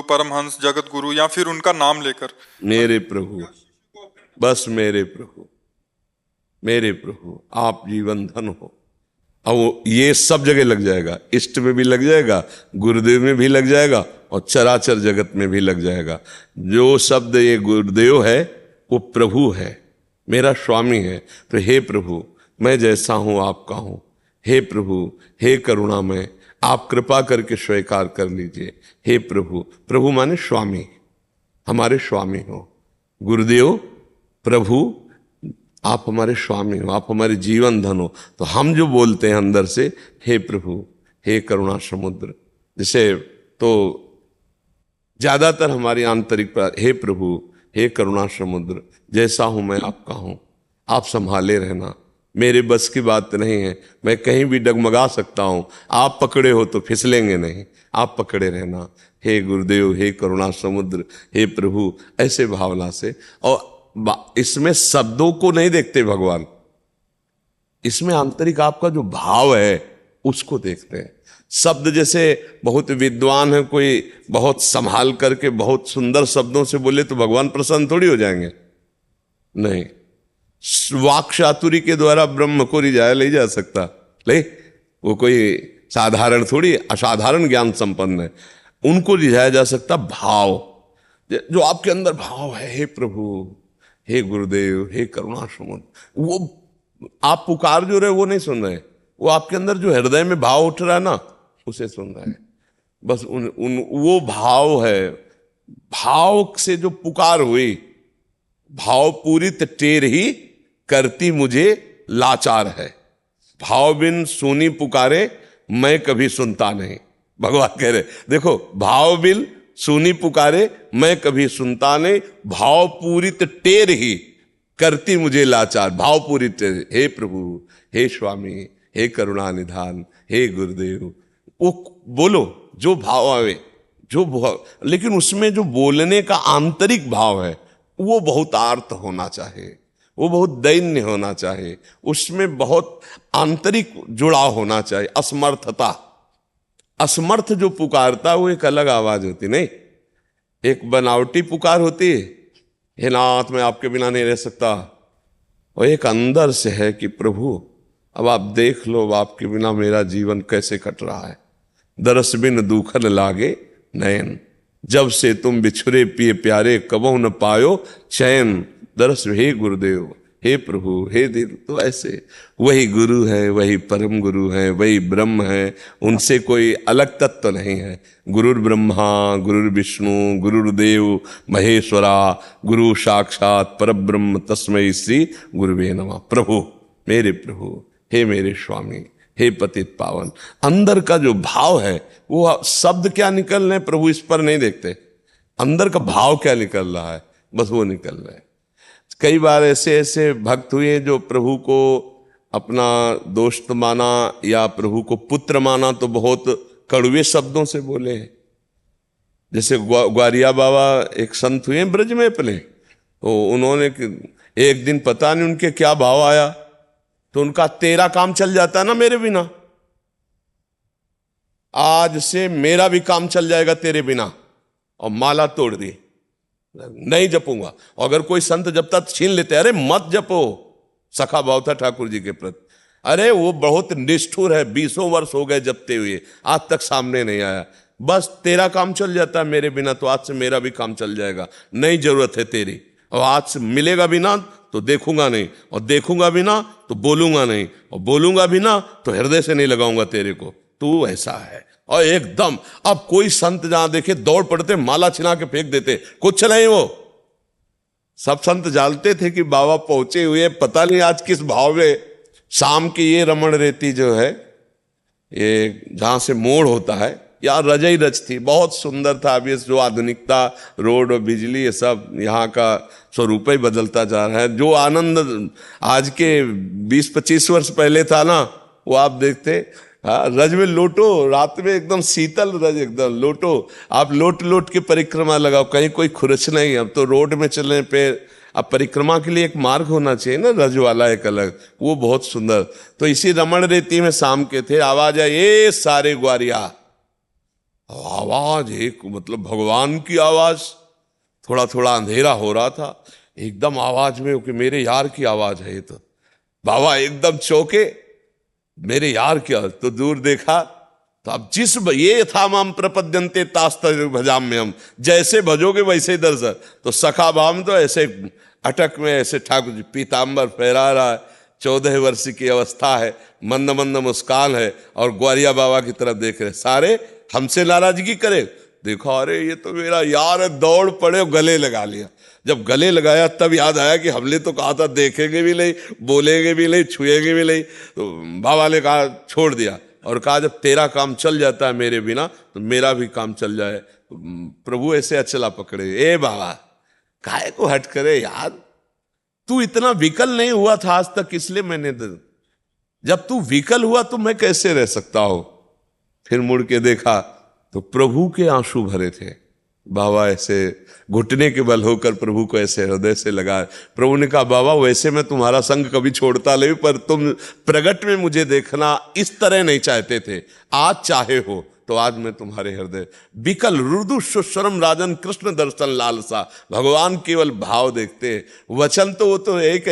परमहंस, जगत गुरु, या फिर उनका नाम लेकर? मेरे प्रभु, बस मेरे प्रभु। मेरे प्रभु आप जीवन धन हो। अब ये सब जगह लग जाएगा, इष्ट में भी लग जाएगा, गुरुदेव में भी लग जाएगा और चराचर जगत में भी लग जाएगा। जो शब्द ये गुरुदेव है वो प्रभु है, मेरा स्वामी है। तो हे प्रभु मैं जैसा हूं आपका हूं, हे प्रभु हे करुणामय आप कृपा करके स्वीकार कर लीजिए। हे प्रभु, प्रभु माने स्वामी, हमारे स्वामी हो। गुरुदेव प्रभु आप हमारे स्वामी हो, आप हमारे जीवन धन हो। तो हम जो बोलते हैं अंदर से हे प्रभु हे करुणा समुद्र, जैसे तो ज्यादातर हमारी आंतरिक हे प्रभु हे करुणा समुद्र, जैसा हूं मैं आपका हूं, आप संभाले रहना, मेरे बस की बात नहीं है, मैं कहीं भी डगमगा सकता हूं, आप पकड़े हो तो फिसलेंगे नहीं, आप पकड़े रहना। हे गुरुदेव हे करुणा समुद्र हे प्रभु, ऐसे भावना से। और इसमें शब्दों को नहीं देखते भगवान, इसमें आंतरिक आपका जो भाव है उसको देखते हैं। शब्द जैसे बहुत विद्वान है, कोई बहुत संभाल करके बहुत सुंदर शब्दों से बोले तो भगवान प्रसन्न थोड़ी हो जाएंगे, नहीं। वाक चातुरी के द्वारा ब्रह्म को रिझाया नहीं जा सकता, ले वो कोई साधारण थोड़ी असाधारण ज्ञान संपन्न है, उनको रिझाया जा सकता भाव, जो आपके अंदर भाव है। हे प्रभु हे गुरुदेव हे करुणा समुद्र, वो आप पुकार जो रहे वो नहीं सुन रहे, वो आपके अंदर जो हृदय में भाव उठ रहा है ना उसे सुन रहे हैं। बस वो भाव है, भाव से जो पुकार हुई, भाव पूरित टेर ही करती मुझे लाचार है, भाव बिन सुनी पुकारे मैं कभी सुनता नहीं। भगवान कह रहे देखो, भाव बिन सुनी पुकारे मैं कभी सुनता नहीं, भाव पूरित टेर ही करती मुझे लाचार। भाव पूरित टेर, हे प्रभु हे स्वामी हे करुणा निधान हे गुरुदेव, वो बोलो जो भाव आवे, जो भाव, लेकिन उसमें जो बोलने का आंतरिक भाव है वो बहुत आर्त होना चाहिए, वो बहुत दैन्य होना चाहिए, उसमें बहुत आंतरिक जुड़ाव होना चाहिए। असमर्थता, असमर्थ जो पुकारता वो एक अलग आवाज होती, नहीं एक बनावटी पुकार होती है, हे नाथ मैं आपके बिना नहीं रह सकता, और एक अंदर से है कि प्रभु अब आप देख लो आपके बिना मेरा जीवन कैसे कट रहा है। दरस बिन दूखन लागे नयन, जब से तुम बिछुरे पिए प्यारे कबहु न पायो चैन। दरस हे गुरुदेव हे प्रभु हे देव। तो ऐसे वही गुरु है, वही परम गुरु है, वही ब्रह्म है, उनसे कोई अलग तत्व नहीं है। गुरुर ब्रह्मा गुरुर विष्णु गुरुर्देव महेश्वरा, गुरु साक्षात परब्रह्म तस्मै श्री गुरुवे नमः। प्रभु मेरे प्रभु हे मेरे स्वामी हे पतित पावन, अंदर का जो भाव है वो शब्द क्या निकल रहे प्रभु इस पर नहीं देखते, अंदर का भाव क्या निकल रहा है बस वो निकल रहा है। कई बार ऐसे ऐसे भक्त हुए जो प्रभु को अपना दोस्त माना या प्रभु को पुत्र माना तो बहुत कड़वे शब्दों से बोले हैं। जैसे ग्वारिया बाबा एक संत हुए ब्रज में अपने, तो उन्होंने एक दिन पता नहीं उनके क्या भाव आया, तो उनका तेरा काम चल जाता है ना मेरे बिना, आज से मेरा भी काम चल जाएगा तेरे बिना, और माला तोड़ दी, नहीं जपूंगा। और अगर कोई संत जपता छीन लेते, अरे मत जपो, सखा भाव था ठाकुर जी के प्रति। अरे वो बहुत निष्ठुर है, 20 वर्ष हो गए जपते हुए, आज तक सामने नहीं आया, बस तेरा काम चल जाता है मेरे बिना, तो आज से मेरा भी काम चल जाएगा, नहीं जरूरत है तेरी। और आज से मिलेगा भी ना तो देखूंगा नहीं, और देखूंगा भी ना तो बोलूंगा नहीं, और बोलूंगा भी ना तो हृदय से नहीं लगाऊंगा तेरे को, तू ऐसा है। और एकदम अब कोई संत जहां देखे दौड़ पड़ते, माला छिना के फेंक देते, कुछ नहीं। वो सब संत जानते थे कि बाबा पहुंचे हुए, पता नहीं आज किस भाव में। शाम की ये रमण रेती जो है, ये जहां से मोड़ होता है, यार रजई रज थी, बहुत सुंदर था। अभी जो आधुनिकता, रोड और बिजली, ये सब यहाँ का स्वरूप ही बदलता जा रहा है। जो आनंद आज के 20-25 वर्ष पहले था ना, वो आप देखते। हाँ, रज में लोटो, रात में एकदम शीतल रज, एकदम लोटो, आप लोट लोट के परिक्रमा लगाओ, कहीं कोई खुरच नहीं। अब तो रोड में चलने पे अब परिक्रमा के लिए एक मार्ग होना चाहिए ना, रज वाला एक अलग, वो बहुत सुंदर। तो इसी रमण रेती में शाम के थे, आवाज आई ये सारे ग्वारिया, आवाज एक मतलब भगवान की आवाज। थोड़ा थोड़ा अंधेरा हो रहा था, एकदम आवाज में कि मेरे यार की आवाज है ये तो। बाबा एकदम चौके, मेरे यार क्या, तो दूर देखा तो अब जिस ये था माम प्रपद्यंते तास्तर भजाम में, हम जैसे भजोगे वैसे दर्शन। तो सखा भाव तो ऐसे अटक में ऐसे ठाकुर जी पीताम्बर फहरा रहा है, 14 वर्ष की अवस्था है, मंद मंद मुस्कान है और ग्वारिया बाबा की तरफ देख रहे। सारे हमसे नाराजगी करे, देखो अरे ये तो मेरा यार है, दौड़ पड़े और गले लगा लिया। जब गले लगाया तब याद आया कि हमने तो कहा था देखेंगे भी नहीं, बोलेंगे भी नहीं, छुएंगे भी नहीं। तो बाबा ने कहा छोड़ दिया और कहा जब तेरा काम चल जाता है मेरे बिना तो मेरा भी काम चल जाए। प्रभु ऐसे अचला पकड़े, ए बाबा काहे को हट करे यार, तू इतना विकल नहीं हुआ था आज तक, इसलिए मैंने जब तू विकल हुआ तो मैं कैसे रह सकता हूं। फिर मुड़ के देखा तो प्रभु के आंसू भरे थे। बाबा ऐसे घुटने के बल होकर प्रभु को ऐसे हृदय से लगा। प्रभु ने कहा बाबा वैसे मैं तुम्हारा संग कभी छोड़ता नहीं, पर तुम प्रगट में मुझे देखना इस तरह नहीं चाहते थे, आज चाहे हो तो आज मैं तुम्हारे हृदय विकल रुदु सुश्रम राजन कृष्ण दर्शन लालसा। भगवान केवल भाव देखते हैं, वचन तो वो तो एक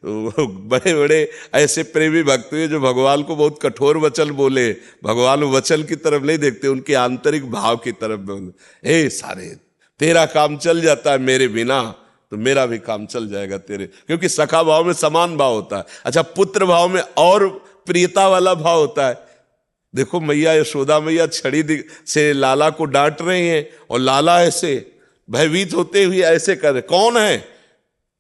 बड़े बड़े ऐसे प्रेमी भक्त हुए जो भगवान को बहुत कठोर वचन बोले, भगवान वचन की तरफ नहीं देखते, उनके आंतरिक भाव की तरफ बोले। ए सारे तेरा काम चल जाता है मेरे बिना तो मेरा भी काम चल जाएगा तेरे, क्योंकि सखा भाव में समान भाव होता है। अच्छा पुत्र भाव में और प्रियता वाला भाव होता है। देखो मैया यशोदा मैया छड़ी से लाला को डांट रही हैं और लाला ऐसे भयभीत होते हुए ऐसे कर रहे। कौन है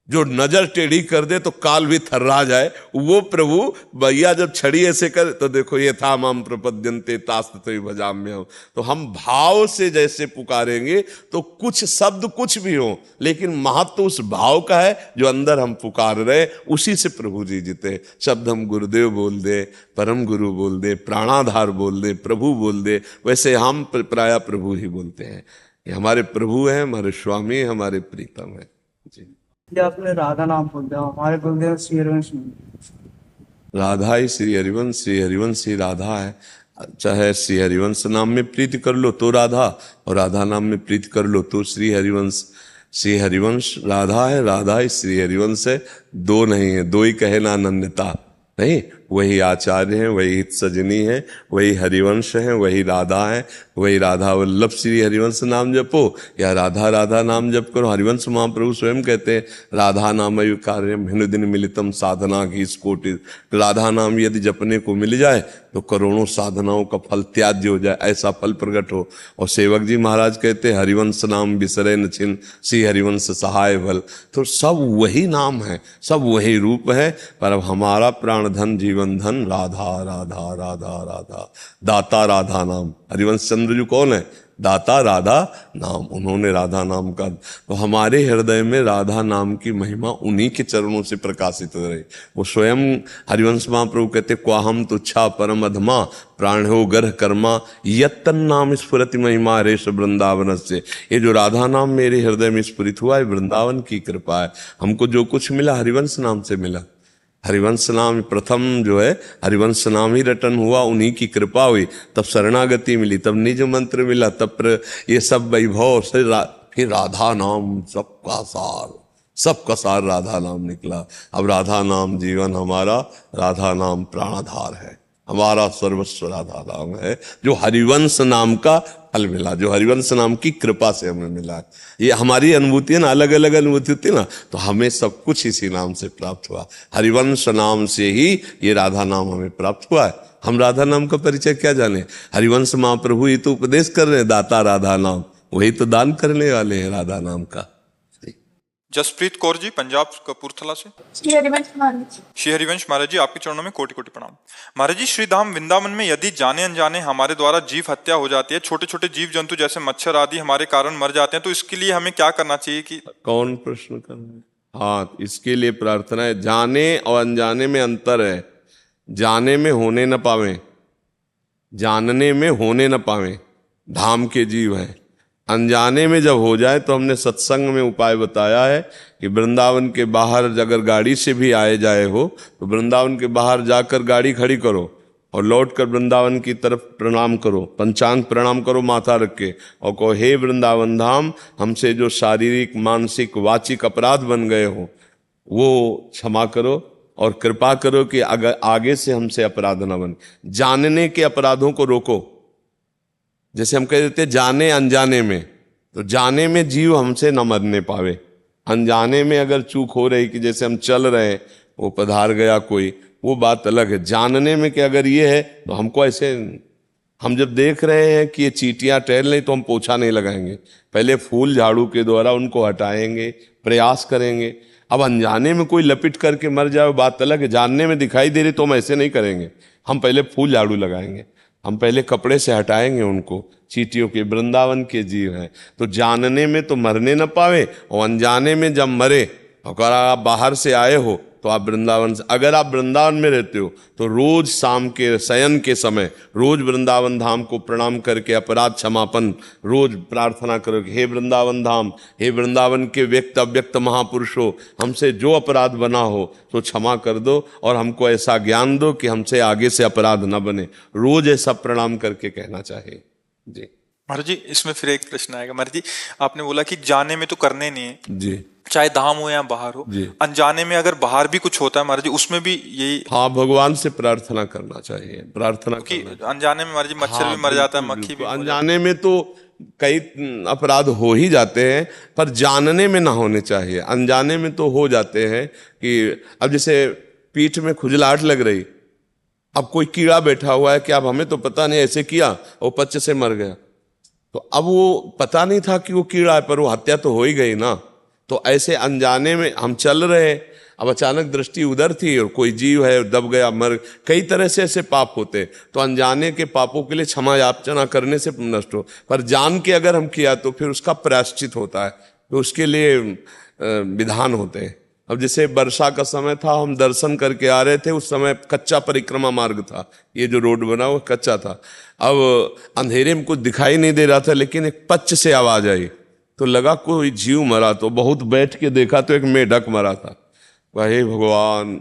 जो नजर टेढ़ी कर दे तो काल भी थर्रा जाए? वो प्रभु भैया जब छड़ी ऐसे कर तो देखो ये था माम प्रपद्यंते तास्तु भजाम्यहम्। तो हम भाव से जैसे पुकारेंगे तो कुछ शब्द कुछ भी हो, लेकिन महत्व उस भाव का है जो अंदर हम पुकार रहे, उसी से प्रभु जी जीते। शब्द हम गुरुदेव बोल दे, परम गुरु बोल दे, प्राणाधार बोल दे, प्रभु बोल दे, वैसे हम प्राय प्रभु ही बोलते हैं। ये हमारे प्रभु हैं, हमारे स्वामी, हमारे प्रीतम है जी। आपने राधा नाम बोल दिया, हमारे गुरुदेव श्री हरिवंश राधा ही श्री हरिवंश, श्री हरिवंश ही राधा है। चाहे श्री हरिवंश नाम में प्रीति कर लो तो राधा, और राधा नाम में प्रीति कर लो तो श्री हरिवंश। श्री हरिवंश राधा है, राधा ही श्री हरिवंश है, दो नहीं है। दो ही कहे ना अनन्यता नहीं, वही आचार्य हैं, वही हित सजनी है, वही हरिवंश है, वही राधा है, वही राधा वल्लभ श्री हरिवंश नाम जपो या राधा राधा नाम जप करो। हरिवंश महाप्रभु स्वयं कहते हैं राधा नाम कार्य हिन दिन मिलितम साधना की कोटि। राधा नाम यदि जपने को मिल जाए तो करोड़ों साधनाओं का फल त्याज्य हो जाए, ऐसा फल प्रकट हो। और सेवक जी महाराज कहते हैं हरिवंश नाम बिसरे न छिन, श्री हरिवंश सहाय बल। तो सब वही नाम है, सब वही रूप है, पर अब हमारा प्राण धन जीवन धन राधा राधा राधा राधा, दाता राधा नाम। हरिवंश चंद्र जी कौन है? दाता राधा नाम, उन्होंने राधा नाम का। तो हमारे हृदय में राधा नाम की महिमा उन्हीं के चरणों से प्रकाशित हो रही। वो स्वयं हरिवंश महाप्रभु कहते क्वाहम तुच्छा परम अधमा प्राण हो गर्ह कर्मा यत्तन नाम स्फुरति महिमा रेश वृंदावन से। ये जो राधा नाम मेरे हृदय में स्फुरित हुआ है वृंदावन की कृपा है। हमको जो कुछ मिला हरिवंश नाम से मिला। हरिवंश नाम प्रथम जो है हरिवंश नाम ही रटन हुआ, उन्हीं की कृपा हुई, तब शरणागति मिली, तब निज मंत्र मिला, तब ये सब वैभव से फिर राधा नाम सबका सार राधा नाम निकला। अब राधा नाम जीवन हमारा, राधा नाम प्राणाधार है, हमारा सर्वस्व राधा नाम है, जो हरिवंश नाम का फल मिला, जो हरिवंश नाम की कृपा से हमें मिला। ये हमारी अनुभूति है ना, अलग अलग अनुभूति होती है ना, तो हमें सब कुछ इसी नाम से प्राप्त हुआ। हरिवंश नाम से ही ये राधा नाम हमें प्राप्त हुआ है। हम राधा नाम का परिचय क्या जाने? हरिवंश महाप्रभु ये तो उपदेश कर रहे हैं, दाता राधा नाम, वही तो दान करने वाले हैं राधा नाम का। जसप्रीत कौर जी पंजाब कपूरथला से। श्री हरिवंश महाराज जी आपके चरणों में कोटि कोटि प्रणाम। महाराज जी श्री धाम वृंदावन में यदि जाने अनजाने हमारे द्वारा जीव हत्या हो जाती है, छोटे छोटे जीव जंतु जैसे मच्छर आदि हमारे कारण मर जाते हैं, तो इसके लिए हमें क्या करना चाहिए? कि कौन प्रश्न कर रहे हैं? हाँ, इसके लिए प्रार्थना है। जाने और अनजाने में अंतर है। जाने में होने न पावे, जानने में होने न पावे, धाम के जीव हैं। अनजाने में जब हो जाए तो हमने सत्संग में उपाय बताया है कि वृंदावन के बाहर अगर गाड़ी से भी आए जाए हो तो वृंदावन के बाहर जाकर गाड़ी खड़ी करो और लौटकर वृंदावन की तरफ प्रणाम करो, पंचांग प्रणाम करो माथा रख के, और कहो हे वृंदावन धाम, हमसे जो शारीरिक मानसिक वाचिक अपराध बन गए हो वो क्षमा करो, और कृपा करो कि अगर आगे से हमसे अपराध न बने। जानने के अपराधों को रोको। जैसे हम कह देते हैं जाने अनजाने में, तो जाने में जीव हमसे न मरने पावे, अनजाने में अगर चूक हो रही कि जैसे हम चल रहे हैं वो पधार गया कोई, वो बात अलग है। जानने में कि अगर ये है तो हमको ऐसे, हम जब देख रहे हैं कि ये चींटियां टहल रही तो हम पोछा नहीं लगाएंगे, पहले फूल झाड़ू के द्वारा उनको हटाएंगे, प्रयास करेंगे। अब अनजाने में कोई लपिट करके मर जाए बात अलग है, जानने में दिखाई दे रही तो हम ऐसे नहीं करेंगे, हम पहले फूल झाड़ू लगाएंगे, हम पहले कपड़े से हटाएंगे उनको। चींटियों के वृंदावन के जीव हैं, तो जानने में तो मरने न पावे, और अनजाने में जब मरे, अगर आप बाहर से आए हो तो आप वृंदावन से, अगर आप वृंदावन में रहते हो तो रोज शाम के शयन के समय रोज वृंदावन धाम को प्रणाम करके अपराध क्षमापन रोज प्रार्थना करो कि हे वृंदावन धाम, हे वृंदावन के व्यक्त अव्यक्त महापुरुषों, हमसे जो अपराध बना हो तो क्षमा कर दो और हमको ऐसा ज्ञान दो कि हमसे आगे से अपराध न बने। रोज ऐसा प्रणाम करके कहना चाहिए जी। महाराज जी इसमें फिर एक प्रश्न आएगा। महाराज जी आपने बोला कि जाने में तो करने नहीं है जी, चाहे धाम हो या बाहर हो, अनजाने में अगर बाहर भी कुछ होता है महाराज जी उसमें भी यही, हाँ, भगवान से प्रार्थना करना चाहिए, प्रार्थना कि अनजाने में महाराज जी मच्छर भी मर जाता है, मक्खी भी। अनजाने में तो कई अपराध हो ही जाते हैं, पर जानने में ना होने चाहिए। अनजाने में तो हो जाते हैं कि अब जैसे पीठ में खुजलाहट लग रही, अब कोई कीड़ा बैठा हुआ है कि अब हमें तो पता नहीं, ऐसे किया वो पच्चे से मर गया, तो अब वो पता नहीं था कि वो कीड़ा है, पर वो हत्या तो हो ही गई ना। तो ऐसे अनजाने में हम चल रहे, अब अचानक दृष्टि उधर थी और कोई जीव है दब गया, मर, कई तरह से ऐसे पाप होते। तो अनजाने के पापों के लिए क्षमा याचना करने से नष्ट हो, पर जान के अगर हम किया तो फिर उसका प्रायश्चित होता है, तो उसके लिए विधान होते हैं। अब जैसे वर्षा का समय था, हम दर्शन करके आ रहे थे, उस समय कच्चा परिक्रमा मार्ग था, ये जो रोड बना वो कच्चा था। अब अंधेरे में कुछ दिखाई नहीं दे रहा था, लेकिन एक पच्च से आवाज आई तो लगा कोई जीव मरा, तो बहुत बैठ के देखा तो एक मेढक मरा था। हे भगवान!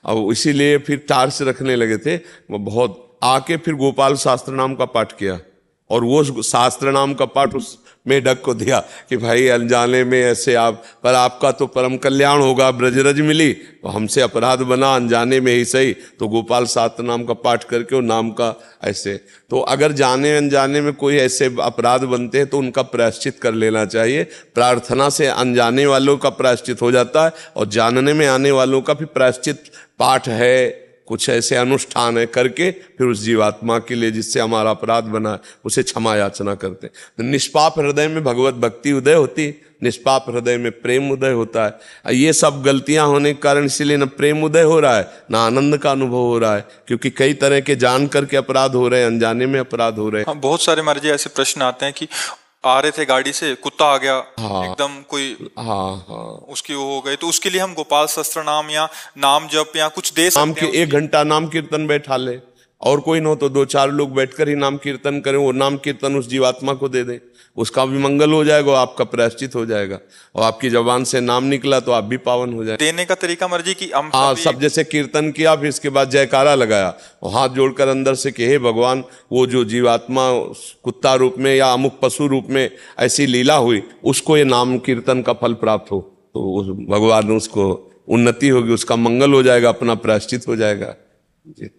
अब इसीलिए फिर टार्च रखने लगे थे, वो बहुत आके फिर गोपाल शास्त्र नाम का पाठ किया, और वो शास्त्र नाम का पाठ उस मेढक को दिया कि भाई अनजाने में ऐसे आप, पर आपका तो परम कल्याण होगा, ब्रजरज मिली तो हमसे अपराध बना, अनजाने में ही सही, तो गोपाल शास्त्र नाम का पाठ करके वो नाम का ऐसे। तो अगर जाने अनजाने में कोई ऐसे अपराध बनते हैं तो उनका प्रायश्चित कर लेना चाहिए। प्रार्थना से अनजाने वालों का प्रायश्चित हो जाता है, और जानने में आने वालों का भी प्रायश्चित पाठ है, कुछ ऐसे अनुष्ठान है करके फिर उस जीवात्मा के लिए जिससे हमारा अपराध बना है उसे क्षमा याचना करते हैं। तो निष्पाप हृदय में भगवत भक्ति उदय होती, निष्पाप हृदय में प्रेम उदय होता है। ये सब गलतियां होने के कारण इसीलिए न प्रेम उदय हो रहा है, ना आनंद का अनुभव हो रहा है, क्योंकि कई तरह के जान करके अपराध हो रहे हैं, अनजाने में अपराध हो रहे हैं। हाँ, बहुत सारे महाराज जी ऐसे प्रश्न आते हैं कि आ रहे थे गाड़ी से, कुत्ता आ गया, हाँ, एकदम कोई, हाँ, उसकी वो हो गई, तो उसके लिए हम गोपाल सहस्त्र नाम या नाम जप या कुछ दे सकते हैं। 1 घंटा नाम कीर्तन बैठा ले, और कोई न हो तो 2-4 लोग बैठकर ही नाम कीर्तन करें, वो नाम कीर्तन उस जीवात्मा को दे दें, उसका भी मंगल हो जाएगा, आपका प्रायश्चित हो जाएगा, और आपकी जबान से नाम निकला तो आप भी पावन हो जाए। देने का तरीका मर्जी की हम सब जैसे कीर्तन किया, फिर इसके बाद जयकारा लगाया और हाथ जोड़कर अंदर से कि हे भगवान, वो जो जीवात्मा कुत्ता रूप में या अमुक पशु रूप में ऐसी लीला हुई, उसको ये नाम कीर्तन का फल प्राप्त हो, तो भगवान उसको उन्नति होगी, उसका मंगल हो जाएगा, अपना प्रायश्चित हो जाएगा जी।